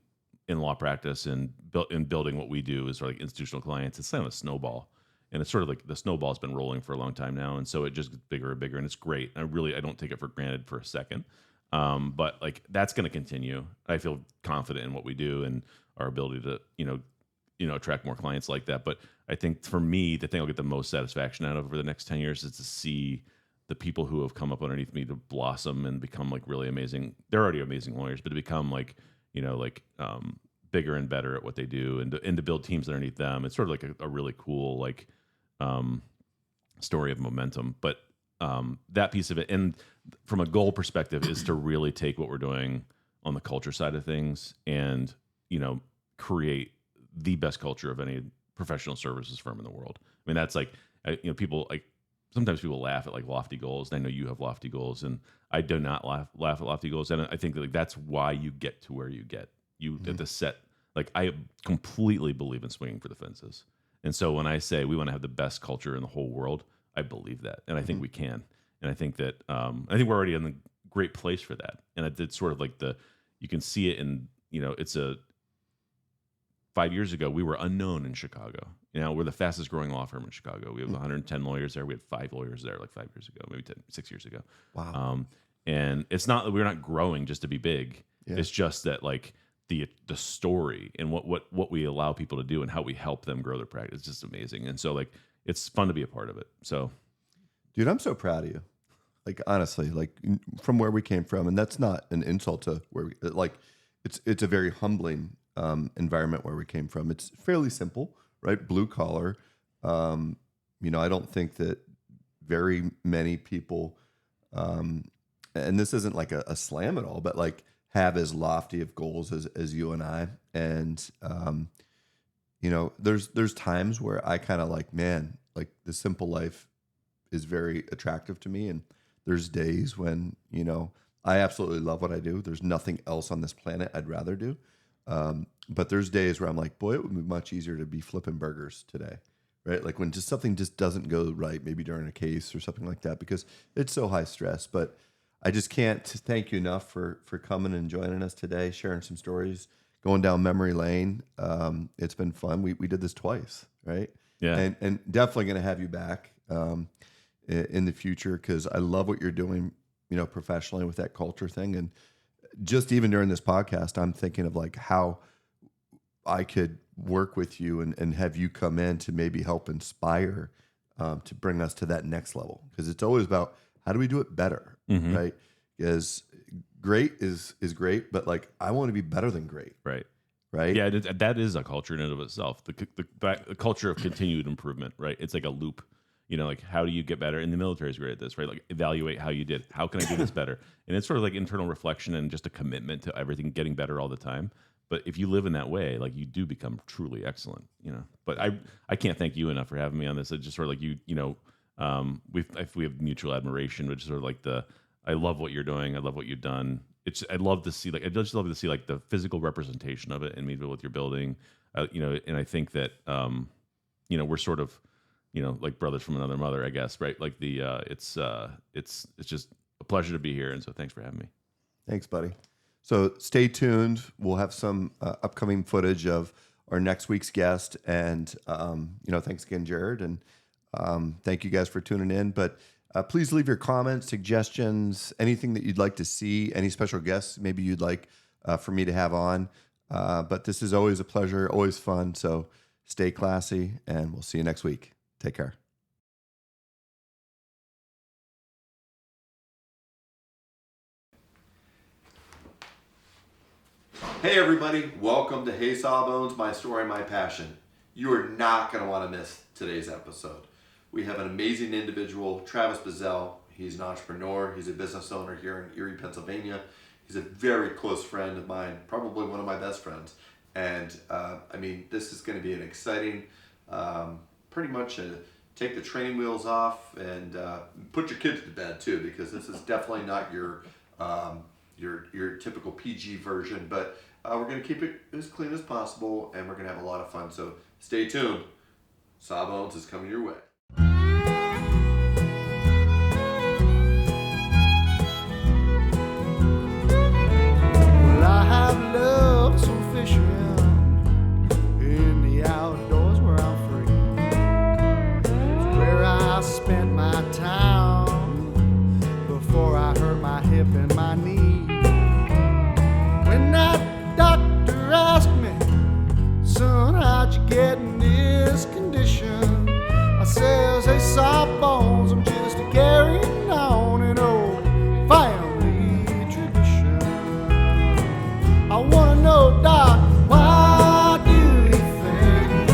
D: law practice and in building what we do is sort of like institutional clients, it's kind of a snowball. And it's sort of like the snowball's been rolling for a long time now, and so it just gets bigger and bigger, and it's great. I don't take it for granted for a second. But like that's going to continue. I feel confident in what we do and our ability to attract more clients like that. But I think for me, the thing I'll get the most satisfaction out of over the next 10 years is to see the people who have come up underneath me to blossom and become like really amazing. They're already amazing lawyers, but to become like bigger and better at what they do, and to build teams underneath them. It's sort of like a really cool like story of momentum. But that piece of it, and from a goal perspective, is to really take what we're doing on the culture side of things and create the best culture of any professional services firm in the world. I mean, that's like people like sometimes people laugh at like lofty goals. And I know you have lofty goals, and I do not laugh at lofty goals. And I think that like, that's why you get to where you get. You at the set. Like I completely believe in swinging for the fences. And so when I say we want to have the best culture in the whole world, I believe that, and I think we can. And I think that we're already in a great place for that. And it's sort of like you can see it in it's 5 years ago we were unknown in Chicago. We're the fastest growing law firm in Chicago. We have 110 lawyers there. We had 5 lawyers there like 5 years ago, maybe 6 years ago.
A: Wow.
D: And it's not that we're not growing just to be big. Yeah. It's just that like the story and what we allow people to do and how we help them grow their practice is just amazing. And so like it's fun to be a part of it. So,
A: dude, I'm so proud of you. Like honestly, like from where we came from, and that's not an insult to where we like. It's a very humbling environment where we came from. It's fairly simple, right? Blue collar. I don't think that very many people, and this isn't like a slam at all, but like have as lofty of goals as you and I. And, there's times where I kind of like, man, like the simple life is very attractive to me. And there's days when, I absolutely love what I do. There's nothing else on this planet I'd rather do. But there's days where I'm like, boy, it would be much easier to be flipping burgers today, right? Like when something just doesn't go right, maybe during a case or something like that, because it's so high stress. But I just can't thank you enough for coming and joining us today, sharing some stories, going down memory lane. It's been fun. We did this twice, right?
D: Yeah.
A: And definitely going to have you back in the future because I love what you're doing, professionally with that culture thing. And just even during this podcast, I'm thinking of like how I could work with you and have you come in to maybe help inspire to bring us to that next level. Because it's always about how do we do it better, right? Because great is great, but like I want to be better than great,
D: right?
A: Yeah,
D: that is a culture in and of itself. The culture of continued improvement, right? It's like a loop. Like how do you get better? And the military is great at this, right? Like evaluate how you did. How can I do this better? And it's sort of like internal reflection and just a commitment to everything getting better all the time. But if you live in that way, like you do become truly excellent, But I can't thank you enough for having me on this. It's just sort of like we have mutual admiration, which is sort of like I love what you're doing. I love what you've done. I'd love to see I'd just love to see like the physical representation of it and meet what you're building, and I think that we're sort of like brothers from another mother, I guess, right? Like it's just a pleasure to be here, and so thanks for having me.
A: Thanks, buddy. So stay tuned. We'll have some upcoming footage of our next week's guest, and thanks again, Jared, and thank you guys for tuning in. But please leave your comments, suggestions, anything that you'd like to see, any special guests maybe you'd like for me to have on. But this is always a pleasure, always fun. So stay classy, and we'll see you next week. Take care. Hey everybody, welcome to Hey Sawbones, My Story, My Passion. You are not going to want to miss today's episode. We have an amazing individual, Travis Bazell. He's an entrepreneur, he's a business owner here in Erie, Pennsylvania. He's a very close friend of mine, probably one of my best friends. And this is going to be an exciting, pretty much take the training wheels off and put your kids to bed too, because this is definitely not your typical PG version, but we're going to keep it as clean as possible, and we're going to have a lot of fun. So stay tuned. Sawbones is coming your way.
C: Well, I have loved some fishing in the outdoors where I'm free. says, hey, Sawbones, I'm just carrying on an old family tradition. I wanna know, Doc, why do you think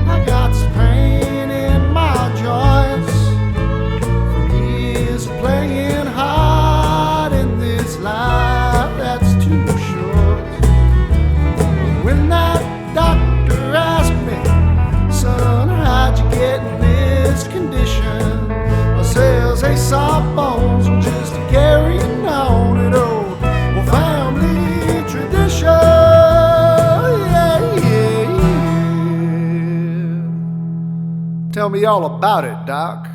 C: I got some pain in my joints from years of playing hard in this life that's too short? When that doctor asked me, son, how'd you get in this condition? I says, hey, Sawbones, I'm just carrying on an old family tradition. Yeah, yeah, yeah. Tell me all about it, Doc.